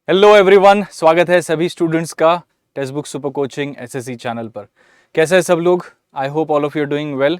Hello everyone, स्वागत है सभी स्टूडेंट्स का text book super coaching SSC channel पर। कैसे हैं सब लोग? I hope all of you are doing well.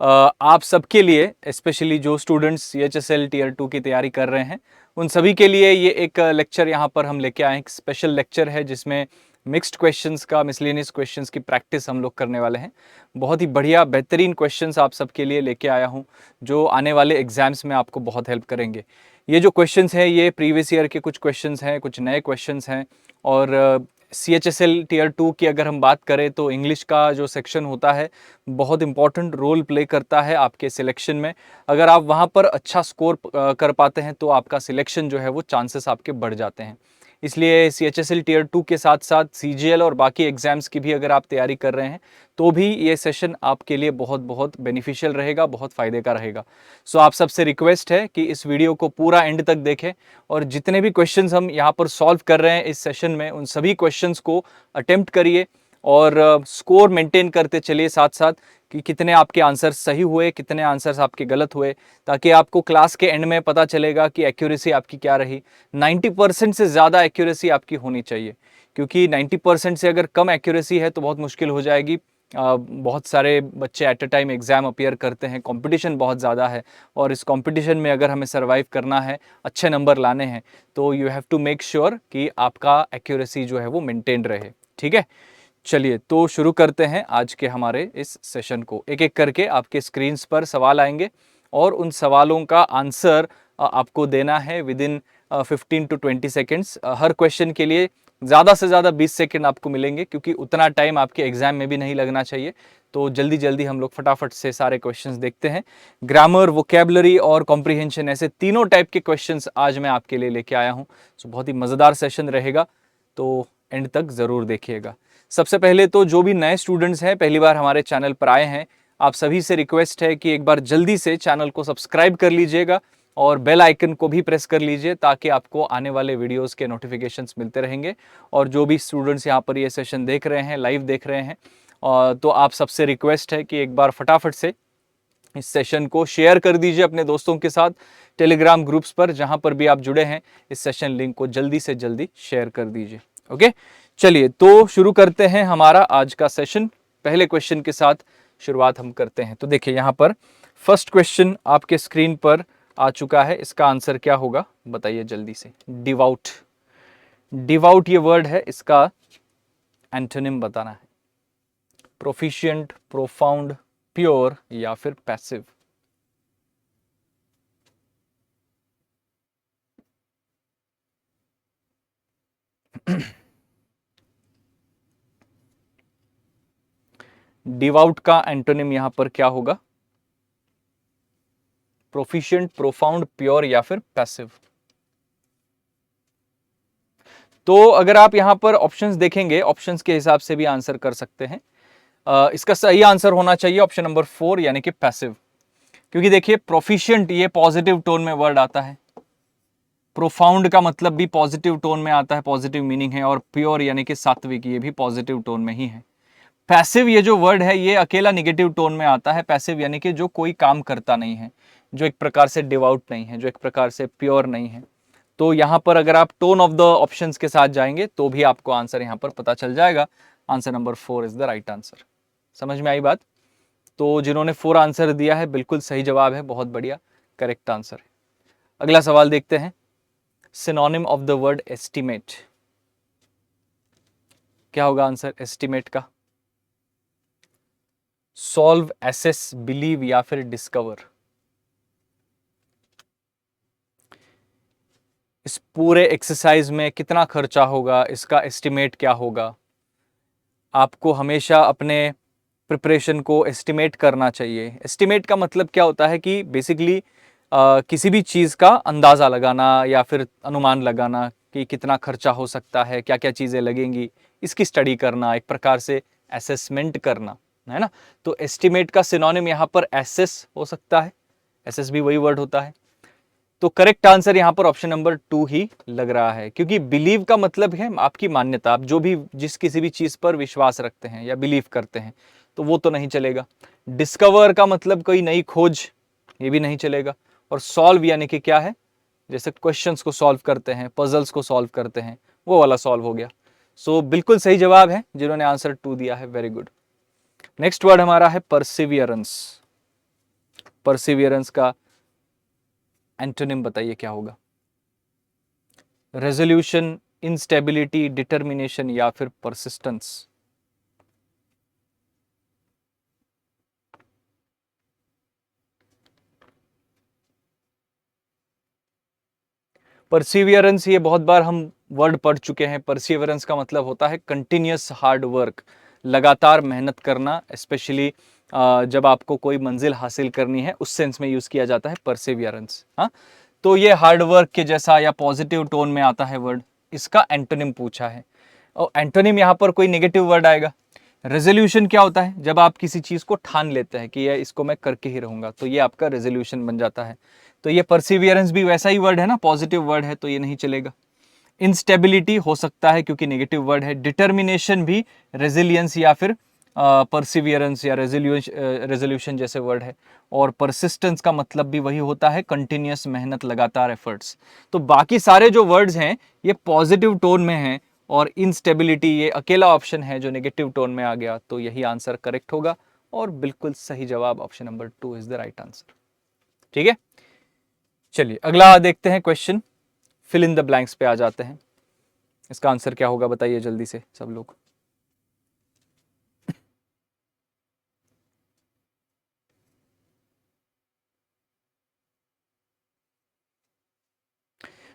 आप सबके लिए, स्पेशली जो स्टूडेंट्स सीएचएसएल टीयर 2 की तैयारी कर रहे हैं, उन सभी के लिए ये एक लेक्चर यहाँ पर हम लेके आए हैं। एक स्पेशल लेक्चर है जिसमें मिक्स्ड क्वेश्चंस का, मिसलेनियस क्वेश्चंस की प्रैक्टिस हम लोग करने वाले हैं। बहुत ही बढ़िया बेहतरीन क्वेश्चंस आप सबके लिए लेके आया हूँ जो आने वाले एग्जाम्स में आपको बहुत हेल्प करेंगे। ये जो क्वेश्चंस हैं ये प्रीवियस ईयर के कुछ क्वेश्चंस हैं, कुछ नए क्वेश्चंस हैं। और सीएचएसएल टीयर 2 की अगर हम बात करें तो इंग्लिश का जो सेक्शन होता है बहुत इंपॉर्टेंट रोल प्ले करता है आपके सिलेक्शन में। अगर आप वहाँ पर अच्छा स्कोर कर पाते हैं तो आपका सिलेक्शन जो है वो चांसेस आपके बढ़ जाते हैं। इसलिए सीएचएसएल टीयर 2 के साथ साथ सीजीएल और बाकी एग्जाम्स की भी अगर आप तैयारी कर रहे हैं तो भी ये सेशन आपके लिए बहुत बहुत बेनिफिशियल रहेगा, बहुत फ़ायदे का रहेगा। सो आप सबसे रिक्वेस्ट है कि इस वीडियो को पूरा एंड तक देखें और जितने भी क्वेश्चंस हम यहाँ पर सॉल्व कर रहे हैं इस सेशन में, उन सभी क्वेश्चंस को अटेम्प्ट करिए और स्कोर मेंटेन करते चलिए साथ साथ कि कितने आपके आंसर्स सही हुए, कितने आंसर्स आपके गलत हुए, ताकि आपको क्लास के एंड में पता चलेगा कि एक्यूरेसी आपकी क्या रही। 90% से ज़्यादा एक्यूरेसी आपकी होनी चाहिए, क्योंकि 90% से अगर कम एक्यूरेसी है तो बहुत मुश्किल हो जाएगी। बहुत सारे बच्चे at a time exam appear करते हैं, कंपटीशन बहुत ज़्यादा है और इस कंपटीशन में अगर हमें सर्वाइव करना है, अच्छे नंबर लाने हैं, तो you have to make sure कि आपका एक्यूरेसी जो है वो मेंटेन रहे। ठीक है, चलिए तो शुरू करते हैं आज के हमारे इस सेशन को। एक एक करके आपके स्क्रीन्स पर सवाल आएंगे और उन सवालों का आंसर आपको देना है with in 15 to 20 seconds. Her question के लिए ज़्यादा से ज़्यादा 20 सेकेंड आपको मिलेंगे, क्योंकि उतना टाइम आपके एग्जाम में भी नहीं लगना चाहिए। तो जल्दी जल्दी हम लोग फटाफट से सारे क्वेश्चंस देखते हैं। ग्रामर, वोकेबलरी और कॉम्प्रिहेंशन, ऐसे तीनों टाइप के क्वेश्चंस आज मैं आपके लिए लेके आया हूँ। सो बहुत ही मज़ेदार सेशन रहेगा, तो एंड तक ज़रूर देखिएगा। सबसे पहले तो जो भी नए स्टूडेंट्स हैं, पहली बार हमारे चैनल पर आए हैं, आप सभी से रिक्वेस्ट है कि एक बार जल्दी से चैनल को सब्सक्राइब कर लीजिएगा और बेल आइकन को भी प्रेस कर लीजिए, ताकि आपको आने वाले वीडियोस के नोटिफिकेशंस मिलते रहेंगे। और जो भी स्टूडेंट्स यहाँ पर ये सेशन देख रहे हैं, लाइव देख रहे हैं, तो आप सबसे रिक्वेस्ट है कि एक बार फटाफट से इस सेशन को शेयर कर दीजिए अपने दोस्तों के साथ टेलीग्राम ग्रुप्स पर, जहां पर भी आप जुड़े हैं। इस सेशन लिंक को जल्दी से जल्दी शेयर कर दीजिए। ओके, चलिए तो शुरू करते हैं हमारा आज का सेशन। पहले क्वेश्चन के साथ शुरुआत हम करते हैं। तो देखिए यहाँ पर फर्स्ट क्वेश्चन आपके स्क्रीन पर आ चुका है। इसका आंसर क्या होगा बताइए जल्दी से। डिवाउट, डिवाउट ये वर्ड है, इसका एंटोनिम बताना है। प्रोफिशिएंट, प्रोफाउंड, प्योर या फिर पैसिव। डिवाउट का एंटोनिम यहां पर क्या होगा? प्रोफिशिएंट, प्रोफाउंड, प्योर या फिर पैसिव। तो अगर आप यहां पर ऑप्शंस देखेंगे, ऑप्शंस के हिसाब से भी आंसर कर सकते हैं। इसका सही आंसर होना चाहिए ऑप्शन नंबर 4 यानी कि पैसिव। क्योंकि देखिए प्रोफिशिएंट ये पॉजिटिव टोन में वर्ड आता है, प्रोफाउंड का मतलब भी पॉजिटिव टोन में आता है, पॉजिटिव मीनिंग है, और प्योर यानी कि सात्विक ये भी पॉजिटिव टोन में ही है। पैसिव ये जो वर्ड है ये अकेला निगेटिव टोन में आता है। पैसिव यानी कि जो कोई काम करता नहीं है, जो एक प्रकार से डिवाउट नहीं है, जो एक प्रकार से प्योर नहीं है। तो यहाँ पर अगर आप टोन ऑफ द ऑप्शंस के साथ जाएंगे तो भी आपको आंसर यहाँ पर पता चल जाएगा। Answer number 4 is the right answer. समझ में आई बात? तो जिन्होंने 4 आंसर दिया है बिल्कुल सही जवाब है, बहुत बढ़िया, करेक्ट आंसर है। अगला सवाल देखते हैं। Synonym of the word estimate, क्या होगा आंसर एस्टिमेट का? सॉल्व, एसेस, बिलीव या फिर डिस्कवर। इस पूरे एक्सरसाइज में कितना खर्चा होगा, इसका एस्टिमेट क्या होगा? आपको हमेशा अपने प्रिपरेशन को एस्टिमेट करना चाहिए। एस्टिमेट का मतलब क्या होता है कि बेसिकली किसी भी चीज़ का अंदाज़ा लगाना या फिर अनुमान लगाना कि कितना खर्चा हो सकता है, क्या क्या चीज़ें लगेंगी, इसकी स्टडी करना, एक प्रकार से असेसमेंट करना, है ना। तो एस्टिमेट का सिनोनिम यहाँ पर एसेस हो सकता है, एसेस भी वही वर्ड होता है। तो करेक्ट आंसर यहाँ पर ऑप्शन नंबर 2 ही लग रहा है, क्योंकि बिलीव का मतलब है आपकी मान्यता, आप जो भी जिस किसी भी चीज़ पर विश्वास रखते हैं या बिलीव करते हैं, तो वो तो नहीं चलेगा। डिस्कवर का मतलब कोई नई खोज, ये भी नहीं चलेगा। और सॉल्व यानी कि क्या है? जैसे क्वेश्चंस को सॉल्व करते हैं, पजल्स को सॉल्व करते हैं, वो वाला सॉल्व हो गया। सो बिल्कुल सही जवाब है जिन्होंने आंसर 2 दिया है, वेरी गुड। नेक्स्ट वर्ड हमारा है परसिवियरेंस। परसिवियरेंस का एंटोनिम बताइए क्या होगा? रेजोल्यूशन, इंस्टेबिलिटी, डिटर्मिनेशन या फिर परसिस्टेंस? परसिवियरेंस, ये बहुत बार हम वर्ड पढ़ चुके हैं। परसिवियरेंस का मतलब होता है कंटिन्यूअस हार्ड वर्क, लगातार मेहनत करना, स्पेशली जब आपको कोई मंजिल हासिल करनी है, उस सेंस में यूज किया जाता है परसिवियरेंस। हाँ, तो ये हार्ड वर्क के जैसा या पॉजिटिव टोन में आता है वर्ड। इसका एंटोनिम पूछा है, और एंटोनिम यहाँ पर कोई नेगेटिव वर्ड आएगा। रेजोल्यूशन क्या होता है? जब आप किसी चीज को ठान लेते हैं कि ये इसको मैं करके ही रहूंगा, तो ये आपका रेजोल्यूशन बन जाता है। तो ये परसिवियरेंस भी वैसा ही वर्ड है ना, पॉजिटिव वर्ड है, तो ये नहीं चलेगा। इंस्टेबिलिटी हो सकता है क्योंकि नेगेटिव वर्ड है। डिटर्मिनेशन भी रेजिलियंस या फिर परसिवियरेंस या रेजोल्यूशन जैसे वर्ड है। और परसिस्टेंस का मतलब भी वही होता है, कंटिन्यूअस मेहनत, लगातार एफर्ट्स। तो बाकी सारे जो वर्ड्स हैं ये पॉजिटिव टोन में हैं, और इंस्टेबिलिटी ये अकेला ऑप्शन है जो नेगेटिव टोन में आ गया, तो यही आंसर करेक्ट होगा। और बिल्कुल सही जवाब option number 2 is the right answer. ठीक है, चलिए अगला देखते हैं question. Fill in the blanks पे आ जाते हैं। इसका आंसर क्या होगा बताइए जल्दी से सब लोग।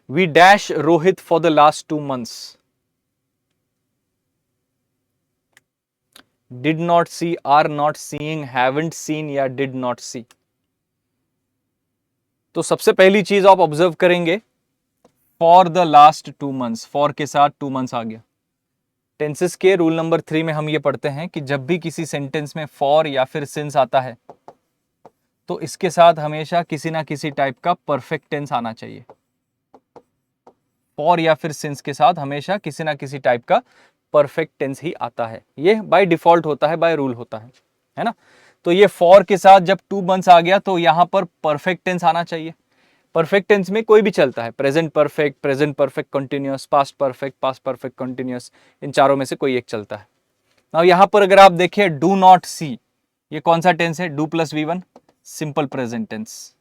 We dash Rohit for the last 2 months. Did not see, are not seeing, haven't seen या did not see। तो सबसे पहली चीज आप ऑब्जर्व करेंगे, for the last 2 months, for के साथ 2 मंथ्स आ गया। टेंसेस के रूल नंबर 3 में हम ये पढ़ते हैं कि जब भी किसी सेंटेंस में फॉर या फिर सिंस आता है, तो इसके साथ हमेशा किसी ना किसी टाइप का परफेक्ट टेंस आना चाहिए। फॉर या फिर सिंस के साथ हमेशा किसी ना किसी टाइप का परफेक्ट टेंस ही आता है। ये बाय डिफॉल्ट होता है, बाय रूल होता है ना। तो ये फॉर के साथ जब 2 मंथ्स आ गया, तो यहां पर परफेक्ट टेंस आना चाहिए। परफेक्ट टेंस में कोई भी चलता है, present perfect continuous, past perfect continuous, इन चारों में से कोई एक चलता है। अब यहां पर अगर आप देखें डू नॉट सी, ये कौन सा टेंस है? Do plus V1, simple present tense.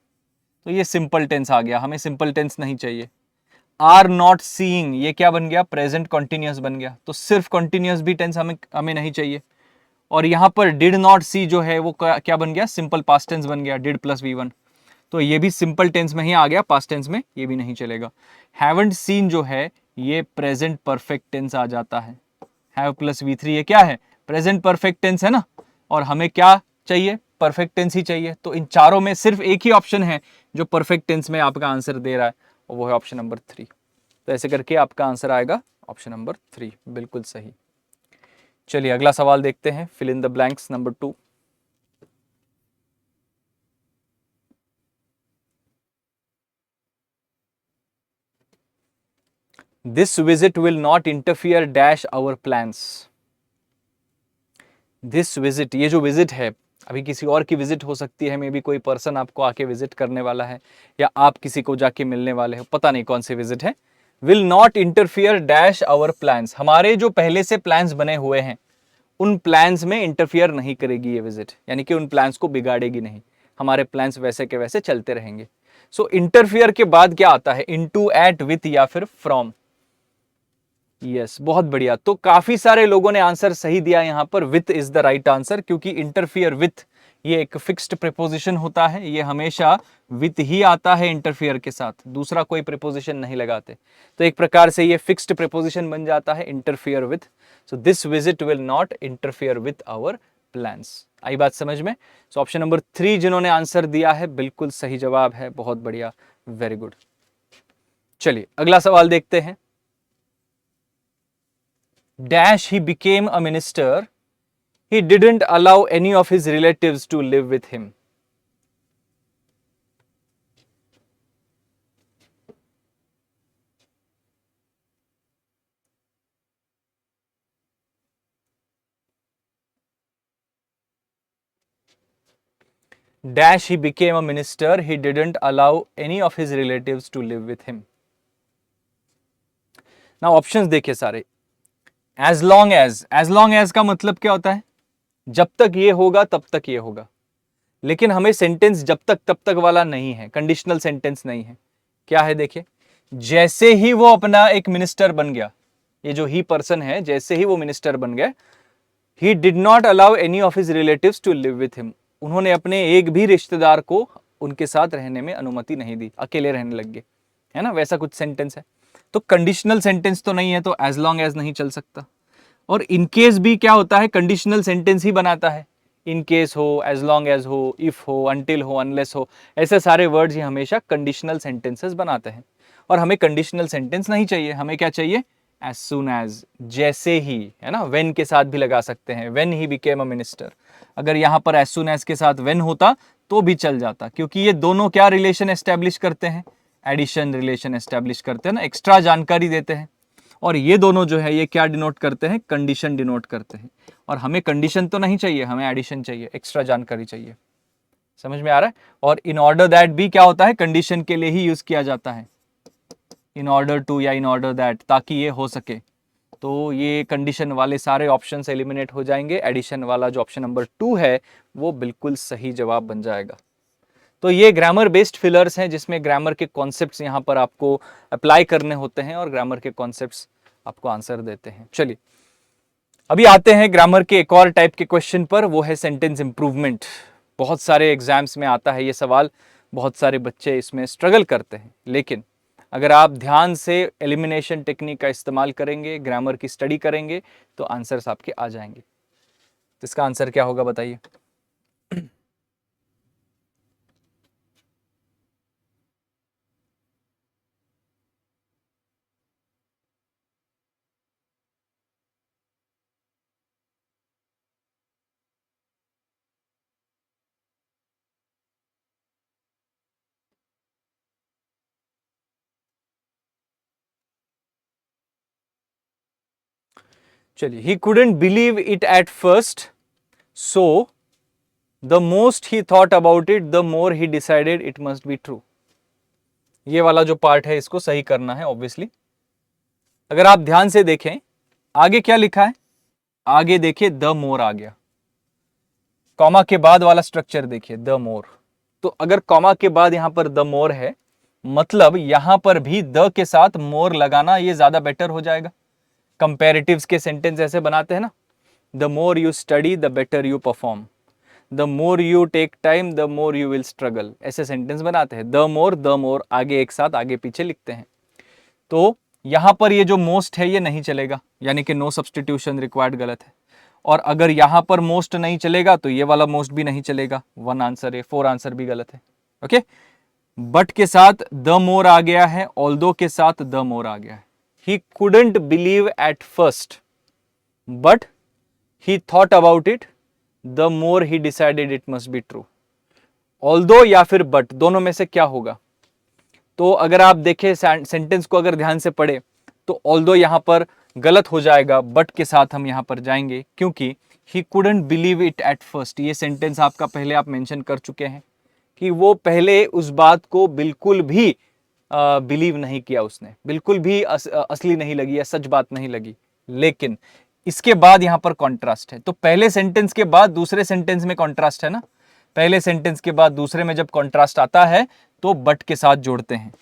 तो ये सिंपल टेंस आ गया, हमें सिंपल टेंस नहीं चाहिए। आर नॉट सीइंग, ये क्या बन गया? प्रेजेंट कॉन्टिन्यूअस बन गया। तो सिर्फ कॉन्टिन्यूअस भी टेंस हमें नहीं चाहिए। और यहां पर डिड नॉट सी जो है वो क्या बन गया? सिंपल पास्ट टेंस बन गया, डिड प्लस V1। तो ये भी सिंपल टेंस में ही आ गया, पास्ट टेंस में ये भी नहीं चलेगा। हैवंट सीन जो है ये प्रेजेंट परफेक्ट टेंस आ जाता है। हैव प्लस V3 ये क्या है? प्रेजेंट परफेक्ट टेंस है ना। और हमें क्या चाहिए? परफेक्ट टेंस ही चाहिए। तो इन चारों में सिर्फ एक ही ऑप्शन है जो परफेक्ट टेंस में आपका आंसर दे रहा है, और वो है ऑप्शन नंबर 3। तो ऐसे करके आपका आंसर आएगा ऑप्शन नंबर 3, बिल्कुल सही। चलिए अगला सवाल देखते हैं, fill in the blanks number 2। This visit will not interfere dash our plans. This visit, ये जो विजिट है, अभी किसी और की विजिट हो सकती है, मे बी कोई पर्सन आपको आके विजिट करने वाला है, या आप किसी को जाके मिलने वाले हो, पता नहीं कौन सी विजिट है। Will not interfere dash our plans, हमारे जो पहले से प्लान्स बने हुए हैं उन प्लान्स में इंटरफियर नहीं करेगी ये विजिट, यानी कि उन प्लान्स को बिगाड़ेगी नहीं, हमारे प्लान्स वैसे के वैसे चलते रहेंगे। सो इंटरफियर के बाद क्या आता है? इनटू, एट, विथ या फिर फ्रॉम। यस, बहुत बढ़िया। तो काफी सारे लोगों ने आंसर सही दिया, यहां पर with is the right answer, क्योंकि इंटरफियर विथ ये एक फिक्स्ड प्रीपोजिशन होता है, ये हमेशा विथ ही आता है इंटरफियर के साथ, दूसरा कोई प्रीपोजिशन नहीं लगाते। तो एक प्रकार से ये फिक्स्ड प्रीपोजिशन बन जाता है, interfere with. So this visit will not interfere with our plans. आई बात समझ में? सो ऑप्शन नंबर 3 जिन्होंने आंसर दिया है बिल्कुल सही जवाब है, बहुत बढ़िया, वेरी गुड। चलिए अगला सवाल देखते हैं। Dash he became a minister, he didn't allow any of his relatives to live with him. dash he became a minister, he didn't allow any of his relatives to live with him. now options देखिए सारे. as long as का मतलब क्या होता है? जब तक ये होगा तब तक ये होगा. लेकिन हमें सेंटेंस जब तक तब तक वाला नहीं है, कंडीशनल सेंटेंस नहीं है. क्या है देखिए, जैसे ही वो अपना एक मिनिस्टर बन गया, ये जो ही पर्सन है, जैसे ही वो मिनिस्टर बन गया, he did not allow any of his relatives to live with him. उन्होंने अपने एक भी रिश्तेदार को उनके साथ रहने में अनुमति नहीं दी, अकेले रहने लग गए, है ना, वैसा कुछ सेंटेंस है. तो कंडीशनल सेंटेंस तो नहीं है, तो एज लॉन्ग एज नहीं चल सकता. और इन केस भी क्या होता है, कंडीशनल सेंटेंस ही बनाता है. इन केस हो, एज लॉन्ग एज हो, इफ हो, अनटिल हो, अनलेस हो, ऐसे सारे वर्ड्स ही हमेशा कंडीशनल सेंटेंसेस बनाते हैं. और हमें कंडीशनल सेंटेंस नहीं चाहिए, हमें क्या चाहिए? एज सुन एज, जैसे ही, है ना. वेन के साथ भी लगा सकते हैं, when he became a minister. अगर यहां पर एज सुन एज के साथ वेन होता तो भी चल जाता, क्योंकि ये दोनों क्या रिलेशन एस्टेब्लिश करते हैं? एडिशन रिलेशन एस्टेब्लिश करते हैं ना, एक्स्ट्रा जानकारी देते हैं. और ये दोनों जो है ये क्या डिनोट करते हैं? कंडीशन डिनोट करते हैं. और हमें कंडीशन तो नहीं चाहिए, हमें एडिशन चाहिए, एक्स्ट्रा जानकारी चाहिए. समझ में आ रहा है? और इन ऑर्डर दैट भी क्या होता है? कंडीशन के लिए ही यूज किया जाता है. इन ऑर्डर टू या इन ऑर्डर दैट, ताकि ये हो सके. तो ये कंडीशन वाले सारे ऑप्शन एलिमिनेट हो जाएंगे. एडिशन वाला जो ऑप्शन नंबर 2 है वो बिल्कुल सही जवाब बन जाएगा. तो ये ग्रामर बेस्ड फिलर्स हैं, जिसमें ग्रामर के कॉन्सेप्ट्स यहां पर आपको अप्लाई करने होते हैं और ग्रामर के कॉन्सेप्ट्स आपको आंसर देते हैं. चलिए अभी आते हैं ग्रामर के एक और टाइप के क्वेश्चन पर, वो है सेंटेंस इंप्रूवमेंट. बहुत सारे एग्जाम्स में आता है ये सवाल, बहुत सारे बच्चे इसमें स्ट्रगल करते हैं. लेकिन अगर आप ध्यान से एलिमिनेशन टेक्निक का इस्तेमाल करेंगे, ग्रामर की स्टडी करेंगे, तो आंसर्स आपके आ जाएंगे. तो इसका आंसर क्या होगा बताइए? चलिए, he couldn't believe it at first, so the most he thought about it, the more he decided it must be true. ये वाला जो पार्ट है इसको सही करना है ऑब्वियसली. अगर आप ध्यान से देखें आगे क्या लिखा है, आगे देखिए द मोर आ गया. कॉमा के बाद वाला स्ट्रक्चर देखिए, द मोर. तो अगर कॉमा के बाद यहां पर द मोर है, मतलब यहां पर भी द के साथ मोर लगाना ये ज्यादा बेटर हो जाएगा. कंपैरेटिव्स के सेंटेंस ऐसे बनाते हैं ना, the more you study the better you perform, the more you take time the more you will struggle, ऐसे सेंटेंस बनाते हैं. द मोर आगे एक साथ आगे पीछे लिखते हैं. तो यहां पर ये जो मोस्ट है ये नहीं चलेगा, यानी कि नो सब्सटीट्यूशन रिक्वायर्ड गलत है. और अगर यहां पर मोस्ट नहीं चलेगा तो ये वाला मोस्ट भी नहीं चलेगा. 1 आंसर है, 4 आंसर भी गलत है. ओके, बट के साथ द मोर आ गया है, ऑल्दो के साथ द मोर आ गया है. He couldn't believe at first, but he thought about it, the more he decided it must be true. Although या फिर बट, दोनों में से क्या होगा? तो अगर आप देखें सेंटेंस को अगर ध्यान से पढ़े, तो ऑल्दो यहां पर गलत हो जाएगा, बट के साथ हम यहां पर जाएंगे, क्योंकि he couldn't believe it at first. ये सेंटेंस आपका पहले आप मेंशन कर चुके हैं कि वो पहले उस बात को बिल्कुल भी बिलीव नहीं किया, उसने बिल्कुल भी असली नहीं लगी या सच बात नहीं लगी. लेकिन इसके बाद यहां पर कॉन्ट्रास्ट है. तो पहले सेंटेंस के बाद दूसरे सेंटेंस में कॉन्ट्रास्ट है ना, पहले सेंटेंस के बाद दूसरे में जब कॉन्ट्रास्ट आता है तो बट के साथ जोड़ते हैं.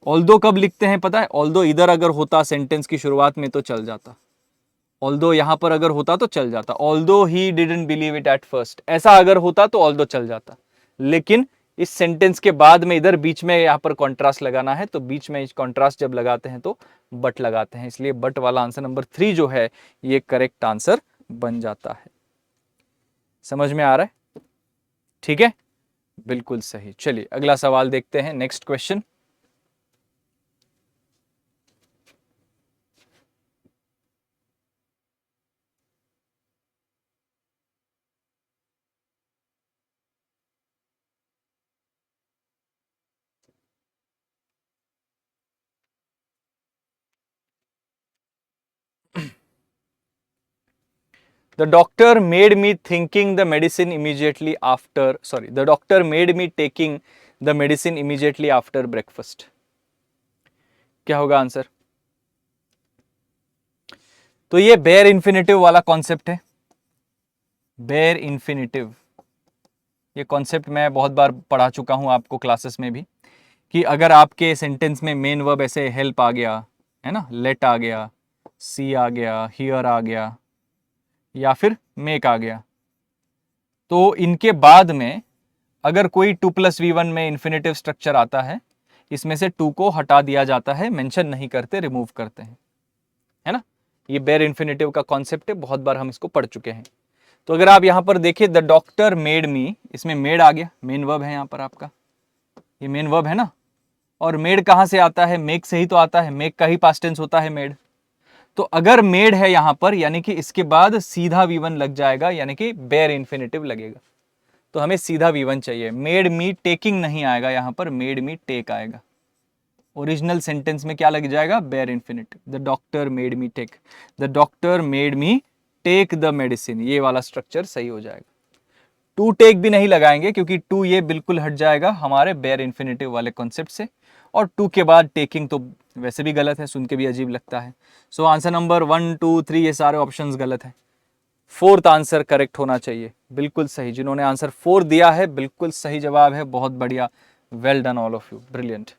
ऑल्दो कब लिखते हैं पता है? ऑल्दो इधर अगर होता सेंटेंस की शुरुआत में तो चल जाता, ऑल्दो यहां पर अगर होता तो चल जाता. Although he didn't believe it at first, ऐसा अगर होता तो ऑल्दो चल जाता. लेकिन इस सेंटेंस के बाद में इधर बीच में यहां पर कॉन्ट्रास्ट लगाना है, तो बीच में कॉन्ट्रास्ट जब लगाते हैं तो बट लगाते हैं. इसलिए बट वाला आंसर नंबर 3 जो है ये करेक्ट आंसर बन जाता है. समझ में आ रहा है? ठीक है, बिल्कुल सही. चलिए अगला सवाल देखते हैं, next question. The doctor made me thinking the medicine immediately after, sorry, the doctor made me taking the medicine immediately after breakfast. क्या होगा आंसर? तो ये बेयर इन्फिनेटिव वाला कॉन्सेप्ट है। बेयर इन्फिनेटिव, ये कॉन्सेप्ट मैं बहुत बार पढ़ा चुका हूं आपको क्लासेस में भी, कि अगर आपके सेंटेंस में मेन वर्ब ऐसे हेल्प आ गया, है ना, लेट आ गया, सी आ गया, हियर आ गया, या फिर मेक आ गया, तो इनके बाद में अगर कोई 2+V1 में इन्फिनेटिव स्ट्रक्चर आता है, इसमें से 2 को हटा दिया जाता है, मेंशन नहीं करते, रिमूव करते हैं, है ना। ये बेयर इन्फिनेटिव का कॉन्सेप्ट है, बहुत बार हम इसको पढ़ चुके हैं। तो अगर आप यहां पर देखिए, द डॉक्टर मेड मी, इसमें मेड आ गया, मेन वर्ब है यहां पर आपका, ये मेन वर्ब है ना। और मेड कहां से आता है? मेक से ही तो आता है, मेक का ही पास्ट टेंस होता है मेड। तो अगर मेड है यहां पर, यानी कि इसके बाद सीधा V1 लग जाएगा, यानी कि बेयर इन्फिनेटिव लगेगा। तो हमें सीधा V1 चाहिए। मेड मी टेकिंग नहीं आएगा यहां पर, मेड मी टेक आएगा। ओरिजिनल सेंटेंस में क्या लग जाएगा? Bare infinitive. The doctor made me take, the doctor made me take the medicine, ये वाला स्ट्रक्चर सही हो जाएगा। टू टेक भी नहीं लगाएंगे, क्योंकि टू ये बिल्कुल हट जाएगा हमारे बेयर इन्फिनेटिव वाले कॉन्सेप्ट से, और टू के बाद टेकिंग तो वैसे भी गलत है, सुन के भी अजीब लगता है। सो आंसर नंबर 1, 2, 3 ये सारे ऑप्शंस गलत है। फोर्थ आंसर करेक्ट होना चाहिए, बिल्कुल सही। जिन्होंने आंसर 4 दिया है, बिल्कुल सही जवाब है, बहुत बढ़िया, well done all of you, brilliant.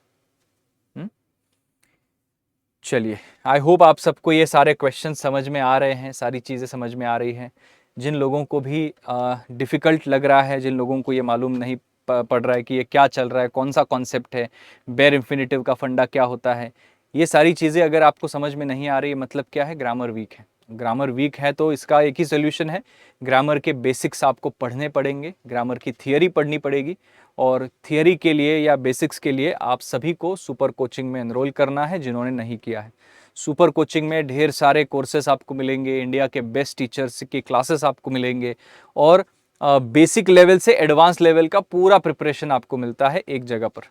चलिए, आई होप आप सबको ये सारे क्वेश्चन समझ में आ रहे हैं, सारी चीज़ें समझ में आ रही हैं। जिन लोगों को भी डिफ़िकल्ट लग रहा है, जिन लोगों को ये मालूम नहीं पड़ रहा है कि ये क्या चल रहा है, कौन सा कॉन्सेप्ट है, बेयर इन्फिनेटिव का फंडा क्या होता है, ये सारी चीज़ें अगर आपको समझ में नहीं आ रही है, मतलब क्या है? ग्रामर वीक है। ग्रामर वीक है तो इसका एक ही सोल्यूशन है, ग्रामर के बेसिक्स आपको पढ़ने पड़ेंगे, ग्रामर की थियरी पढ़नी पड़ेगी। और थियरी के लिए या बेसिक्स के लिए आप सभी को सुपर कोचिंग में एनरोल करना है, जिन्होंने नहीं किया है। सुपर कोचिंग में ढेर सारे कोर्सेस आपको मिलेंगे, इंडिया के बेस्ट टीचर्स की क्लासेस आपको मिलेंगे, और बेसिक लेवल से एडवांस लेवल का पूरा प्रिपरेशन आपको मिलता है एक जगह पर।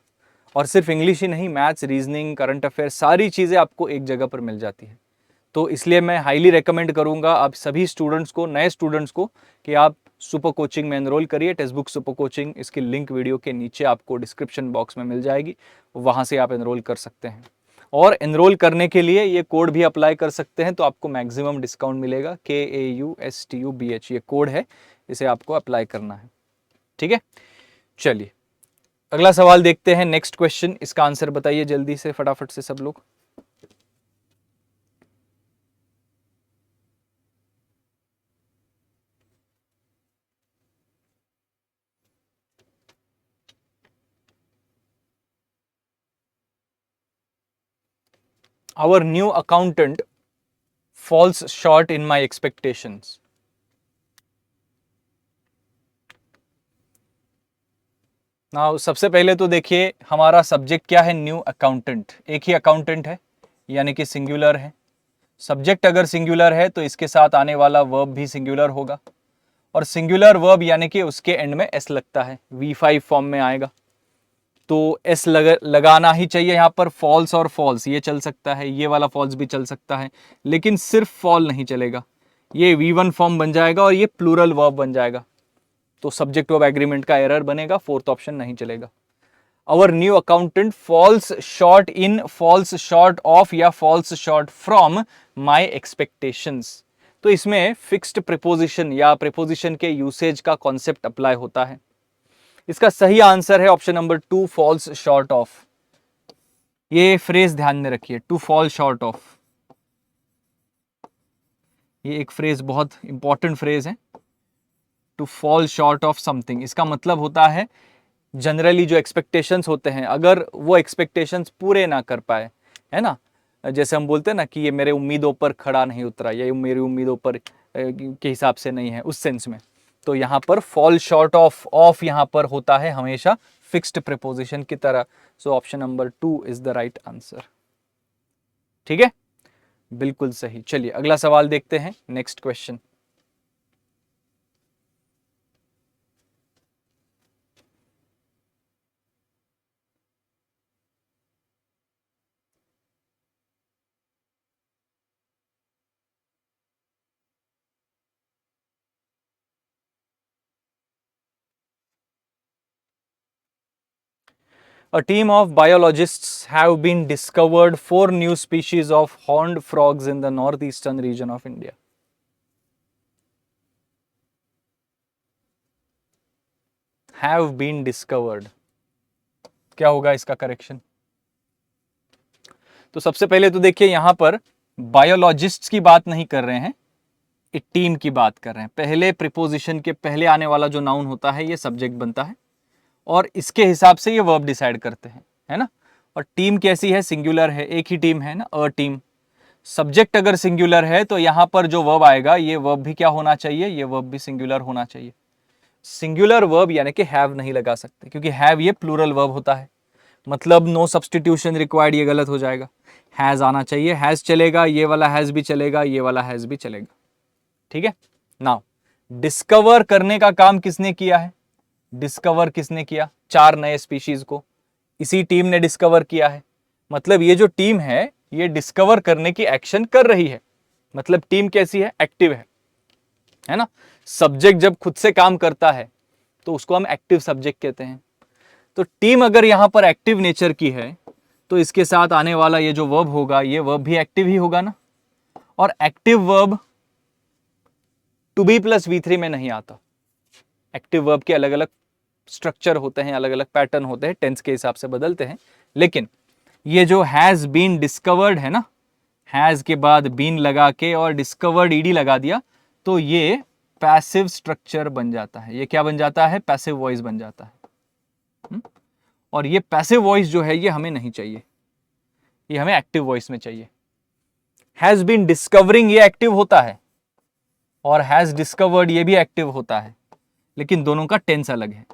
और सिर्फ इंग्लिश ही नहीं, मैथ्स, रीजनिंग, करंट अफेयर, सारी चीज़ें आपको एक जगह पर मिल जाती है। तो इसलिए मैं हाईली रेकमेंड करूंगा आप सभी स्टूडेंट्स को, नए स्टूडेंट्स को, कि आप सुपर कोचिंग में एनरोल करिए। टेक्स्ट बुक सुपर कोचिंग, इसकी लिंक वीडियो के नीचे आपको डिस्क्रिप्शन बॉक्स में मिल जाएगी, वहां से आप एनरोल कर सकते हैं। और एनरोल करने के लिए ये कोड भी अप्लाई कर सकते हैं, तो आपको मैक्सिमम डिस्काउंट मिलेगा। KAUSTUBH ये कोड है, इसे आपको अप्लाई करना है। ठीक है, चलिए अगला सवाल देखते हैं, नेक्स्ट क्वेश्चन। इसका आंसर बताइए जल्दी से, फटाफट से सब लोग। Our new accountant falls short in my expectations. Now सबसे पहले तो देखिए, हमारा सब्जेक्ट क्या है? New accountant. एक ही अकाउंटेंट है, यानी कि सिंगुलर है। सब्जेक्ट अगर सिंगुलर है तो इसके साथ आने वाला वर्ब भी सिंगुलर होगा, और सिंगुलर वर्ब यानी कि उसके एंड में एस लगता है, V5 फॉर्म में आएगा, तो एस लगाना ही चाहिए यहाँ पर। फॉल्स और फॉल्स ये चल सकता है, ये वाला फॉल्स भी चल सकता है, लेकिन सिर्फ फॉल नहीं चलेगा। ये V1 फॉर्म बन जाएगा और ये प्लूरल वर्ब बन जाएगा, तो सब्जेक्ट वर्ब एग्रीमेंट का एरर बनेगा, फोर्थ ऑप्शन नहीं चलेगा। Our new accountant falls short in, falls short of या falls short from my expectations. तो इसमें फिक्स्ड प्रीपोजिशन या प्रीपोजिशन के यूसेज का कॉन्सेप्ट अप्लाई होता है। इसका सही आंसर है option number 2, falls short of. ये फ्रेज ध्यान में रखिए, टू फॉल शॉर्ट ऑफ, ये एक फ्रेज बहुत इंपॉर्टेंट फ्रेज है। To fall short of something, इसका मतलब होता है जनरली जो एक्सपेक्टेशंस होते हैं, अगर वो एक्सपेक्टेशंस पूरे ना कर पाए, है ना, जैसे हम बोलते हैं ना कि ये मेरे उम्मीदों पर खड़ा नहीं उतरा, या ये मेरी उम्मीदों पर के हिसाब से नहीं है, उस सेंस में। तो यहाँ पर फॉल शॉर्ट ऑफ, ऑफ यहाँ पर होता है हमेशा फिक्स्ड प्रीपोजिशन की तरह। सो option number 2 is the right answer. ठीक है, बिल्कुल सही। चलिए अगला सवाल देखते हैं, next question. A team of biologists have been discovered 4 new species of horned frogs in the northeastern region of India. Have been discovered. क्या होगा इसका करेक्शन? तो सबसे पहले तो देखिए यहां पर बायोलॉजिस्ट्स की बात नहीं कर रहे हैं, एक टीम की बात कर रहे हैं। पहले प्रीपोजिशन के पहले आने वाला जो नाउन होता है ये सब्जेक्ट बनता है और इसके हिसाब से ये वर्ब डिसाइड करते हैं, है ना। और टीम कैसी है? सिंगुलर है, एक ही टीम है ना, अ टीम। सब्जेक्ट अगर सिंगुलर है तो यहां पर जो वर्ब आएगा ये वर्ब भी क्या होना चाहिए? ये वर्ब भी सिंगुलर होना चाहिए। सिंगुलर वर्ब यानी कि हैव नहीं लगा सकते, क्योंकि हैव ये प्लूरल वर्ब होता है, मतलब नो सब्सटीट्यूशन रिक्वायर्ड, ये गलत हो जाएगा। हैज आना चाहिए, हैज चलेगा, ये वाला हैज भी चलेगा, ये वाला हैज भी चलेगा, ठीक है। नाउ डिस्कवर करने का काम किसने किया है? डिस्कवर किसने किया? 4 नए स्पीशीज को इसी टीम ने डिस्कवर किया है। मतलब ये जो टीम है ये डिस्कवर करने की एक्शन कर रही है, मतलब टीम कैसी है? एक्टिव है ना। सब्जेक्ट जब खुद से काम करता है तो उसको हम एक्टिव सब्जेक्ट कहते हैं। तो टीम अगर यहां पर एक्टिव नेचर की है तो इसके साथ आने वाला ये जो वर्ब होगा ये वर्ब भी एक्टिव ही होगा ना। और active verb to be plus V3 में नहीं आता। एक्टिव वर्ब के अलग अलग स्ट्रक्चर होते हैं, अलग अलग पैटर्न होते हैं, टेंस के हिसाब से बदलते हैं। लेकिन ये जो हैज बीन डिस्कवर्ड है ना, हैज के बाद बीन लगा के और डिस्कवर्ड ईडी लगा दिया तो ये पैसिव स्ट्रक्चर बन जाता है। ये क्या बन जाता है? पैसिव वॉइस बन जाता है। और ये पैसिव वॉइस जो है ये हमें नहीं चाहिए, ये हमें एक्टिव वॉइस में चाहिए। हैज बीन डिस्कवरिंग ये एक्टिव होता है और हैज डिस्कवर्ड ये भी एक्टिव होता है, लेकिन दोनों का टेंस अलग है।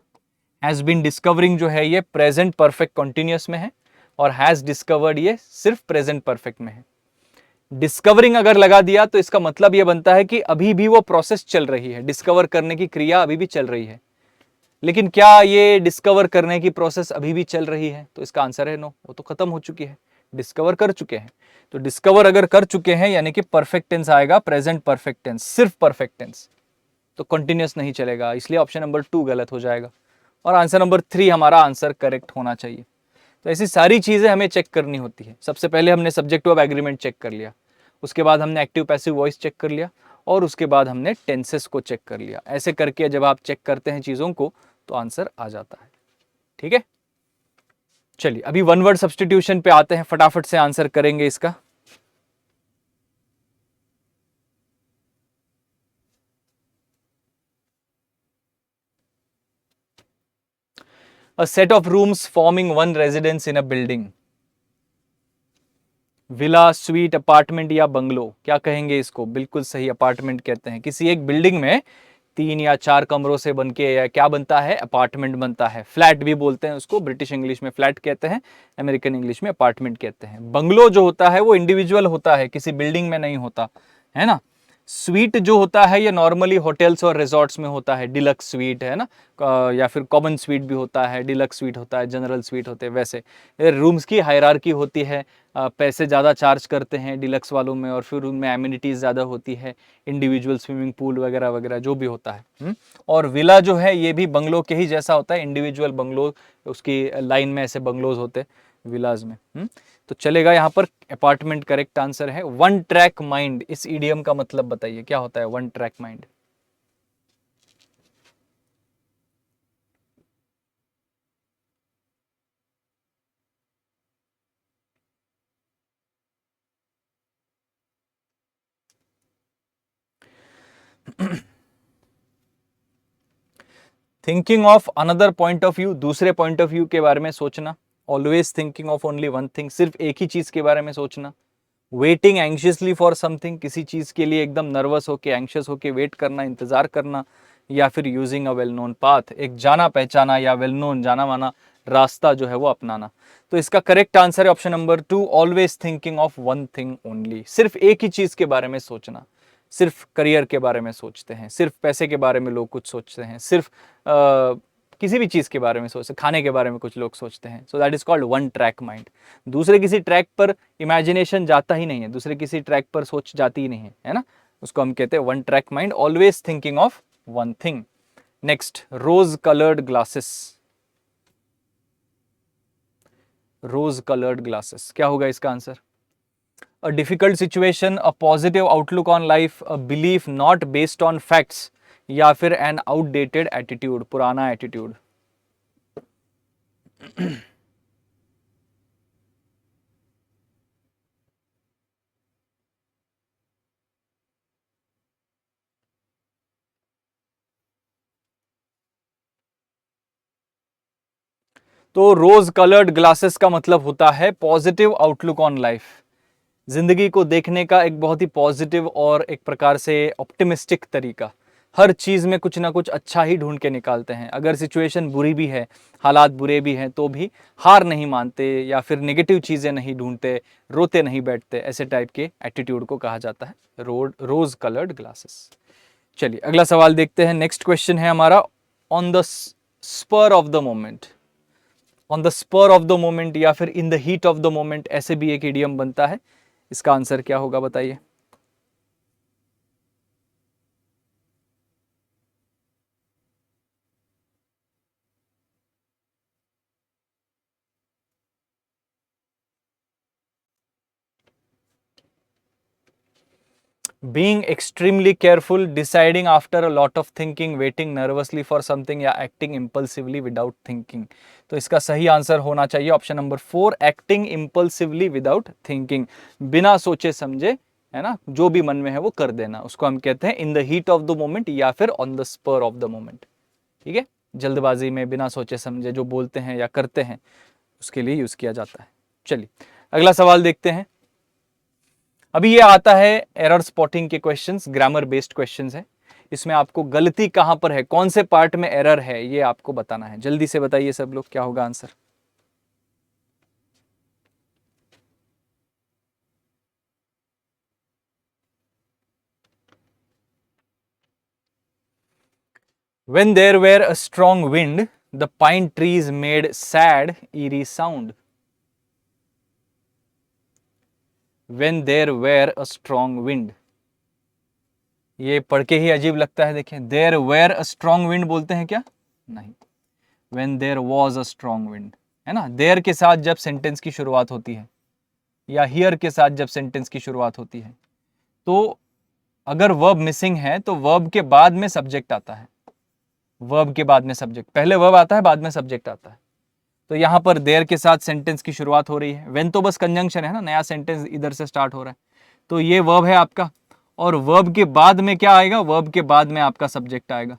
हैज बीन डिस्कवरिंग जो है ये प्रेजेंट परफेक्ट कंटिन्यूअस में है और हैज डिस्कवर्ड ये सिर्फ प्रेजेंट परफेक्ट में है। डिस्कवरिंग अगर लगा दिया तो इसका मतलब यह बनता है कि अभी भी वो प्रोसेस चल रही है, डिस्कवर करने की क्रिया अभी भी चल रही है। लेकिन क्या ये डिस्कवर करने की प्रोसेस अभी भी चल रही है? तो इसका आंसर है नो, वो तो खत्म हो चुकी है, डिस्कवर कर चुके हैं। तो डिस्कवर अगर कर चुके हैं यानी कि परफेक्ट टेंस आएगा, प्रेजेंट परफेक्ट टेंस, सिर्फ परफेक्ट टेंस, तो कंटिन्यूअस नहीं चलेगा, इसलिए ऑप्शन नंबर 2 गलत हो जाएगा और आंसर नंबर 3 हमारा आंसर करेक्ट होना चाहिए। तो ऐसी सारी चीजें हमें चेक करनी होती है। सबसे पहले हमने सब्जेक्ट वर्ब एग्रीमेंट चेक कर लिया, उसके बाद हमने एक्टिव पैसिव वॉइस चेक कर लिया और उसके बाद हमने टेंसेस को चेक कर लिया। ऐसे करके जब आप चेक करते हैं चीजों को तो आंसर आ जाता है, ठीक है। चलिए अभी वन वर्ड सब्स्टिट्यूशन पे आते हैं, फटाफट से आंसर करेंगे इसका। A set of rooms forming one residence in a building. Villa, sweet, apartment या बंगलो, क्या कहेंगे इसको? बिल्कुल सही, अपार्टमेंट कहते हैं। किसी एक बिल्डिंग में 3 या 4 कमरों से बनके या क्या बनता है? अपार्टमेंट बनता है। फ्लैट भी बोलते हैं उसको, ब्रिटिश इंग्लिश में फ्लैट कहते हैं, अमेरिकन इंग्लिश में अपार्टमेंट कहते हैं। बंगलो जो होता है वो इंडिविजुअल होता है, किसी बिल्डिंग में नहीं होता है ना। स्वीट जो होता है ये नॉर्मली होटल्स और रिजॉर्ट्स में होता है, डिलक्स स्वीट है ना, या फिर कॉमन स्वीट भी होता है, डिलक्स स्वीट होता है, जनरल स्वीट होते हैं। वैसे रूम्स की हायरार्की होती है, पैसे ज़्यादा चार्ज करते हैं डिलक्स वालों में और फिर उनमें एमिनिटीज़ ज़्यादा होती है, इंडिविजुअल स्विमिंग पूल वगैरह वगैरह जो भी होता है। और विला जो है ये भी बंगलो के ही जैसा होता है, इंडिविजुअल बंगलो, उसकी लाइन में ऐसे बंगलोज होते विलाज में। तो चलेगा यहाँ पर अपार्टमेंट करेक्ट आंसर है। वन ट्रैक माइंड, इस इडियम का मतलब बताइए क्या होता है one track mind? Thinking of another point of view, दूसरे पॉइंट ऑफ व्यू के बारे में सोचना। Always thinking of only one thing, सिर्फ एक ही चीज के बारे में सोचना। वेटिंग एंशियसली फॉर समथिंग, किसी चीज के लिए एकदम नर्वस होके, एंशियस होके वेट करना, इंतजार करना। या फिर using a well known path, एक जाना पहचाना या वेल नोन जाना माना रास्ता जो है वो अपनाना। तो इसका करेक्ट आंसर है option number 2, always thinking of one thing only, सिर्फ एक ही चीज के बारे में सोचना। सिर्फ करियर के बारे में सोचते हैं, सिर्फ पैसे के बारे में लोग कुछ सोचते हैं, सिर्फ किसी भी चीज़ के बारे में सोचते, खाने के बारे में कुछ लोग सोचते हैं। So that is called one track mind. दूसरे किसी ट्रैक पर इमेजिनेशन जाता ही नहीं है, दूसरे किसी ट्रैक पर सोच जाती ही नहीं है ना, उसको हम कहते हैं one track mind, always thinking of one thing. Next, rose coloured glasses. Rose coloured glasses, क्या होगा इसका answer? A difficult situation, a positive outlook on life, a belief not based on facts, या फिर एन आउटडेटेड एटीट्यूड, पुराना attitude. तो rose coloured glasses का मतलब होता है पॉजिटिव आउटलुक ऑन लाइफ, जिंदगी को देखने का एक बहुत ही पॉजिटिव और एक प्रकार से ऑप्टिमिस्टिक तरीका। हर चीज में कुछ ना कुछ अच्छा ही ढूंढ के निकालते हैं। अगर सिचुएशन बुरी भी है, हालात बुरे भी हैं, तो भी हार नहीं मानते या फिर नेगेटिव चीजें नहीं ढूंढते, रोते नहीं बैठते। ऐसे टाइप के एटीट्यूड को कहा जाता है रोज कलर्ड ग्लासेस। चलिए अगला सवाल देखते हैं। नेक्स्ट क्वेश्चन है हमारा, on the spur of the moment. On the spur of the moment या फिर in the heat of the moment, ऐसे भी एक इडियम बनता है। इसका आंसर क्या होगा बताइए? Being extremely careful, deciding after a lot of thinking, waiting nervously for something, या एक्टिंग इम्पल्सिवली विदाउट थिंकिंग। तो इसका सही आंसर होना चाहिए option number 4, acting impulsively without thinking. बिना सोचे समझे, है ना, जो भी मन में है वो कर देना, उसको हम कहते हैं in the heat of the moment या फिर on the spur of the moment. ठीक है, जल्दबाजी में बिना सोचे समझे जो बोलते हैं या करते हैं, उसके लिए यूज किया जाता है। चलिए अगला सवाल देखते हैं। अभी ये आता है एरर स्पॉटिंग के क्वेश्चंस, ग्रामर बेस्ड क्वेश्चंस है। इसमें आपको गलती कहां पर है, कौन से पार्ट में एरर है, ये आपको बताना है। जल्दी से बताइए सब लोग, क्या होगा answer? When there were a strong wind, the pine trees made sad, eerie sound. When there were a strong wind, ये पढ़ के ही अजीब लगता है। देखें, there were a strong wind बोलते हैं क्या? नहीं, when there was a strong wind, है ना। देयर के साथ जब सेंटेंस की शुरुआत होती है या हियर के साथ जब सेंटेंस की शुरुआत होती है, तो अगर वर्ब मिसिंग है तो वर्ब के बाद में सब्जेक्ट आता है। वर्ब के बाद में सब्जेक्ट, पहले वर्ब आता है, बाद में सब्जेक्ट आता है। तो यहां पर देयर के साथ सेंटेंस की शुरुआत हो रही है। व्हेन तो बस कंजंक्शन है ना, नया सेंटेंस इधर से स्टार्ट हो रहा है। तो ये वर्ब है आपका, और वर्ब के बाद में क्या आएगा? वर्ब के बाद में आपका सब्जेक्ट आएगा,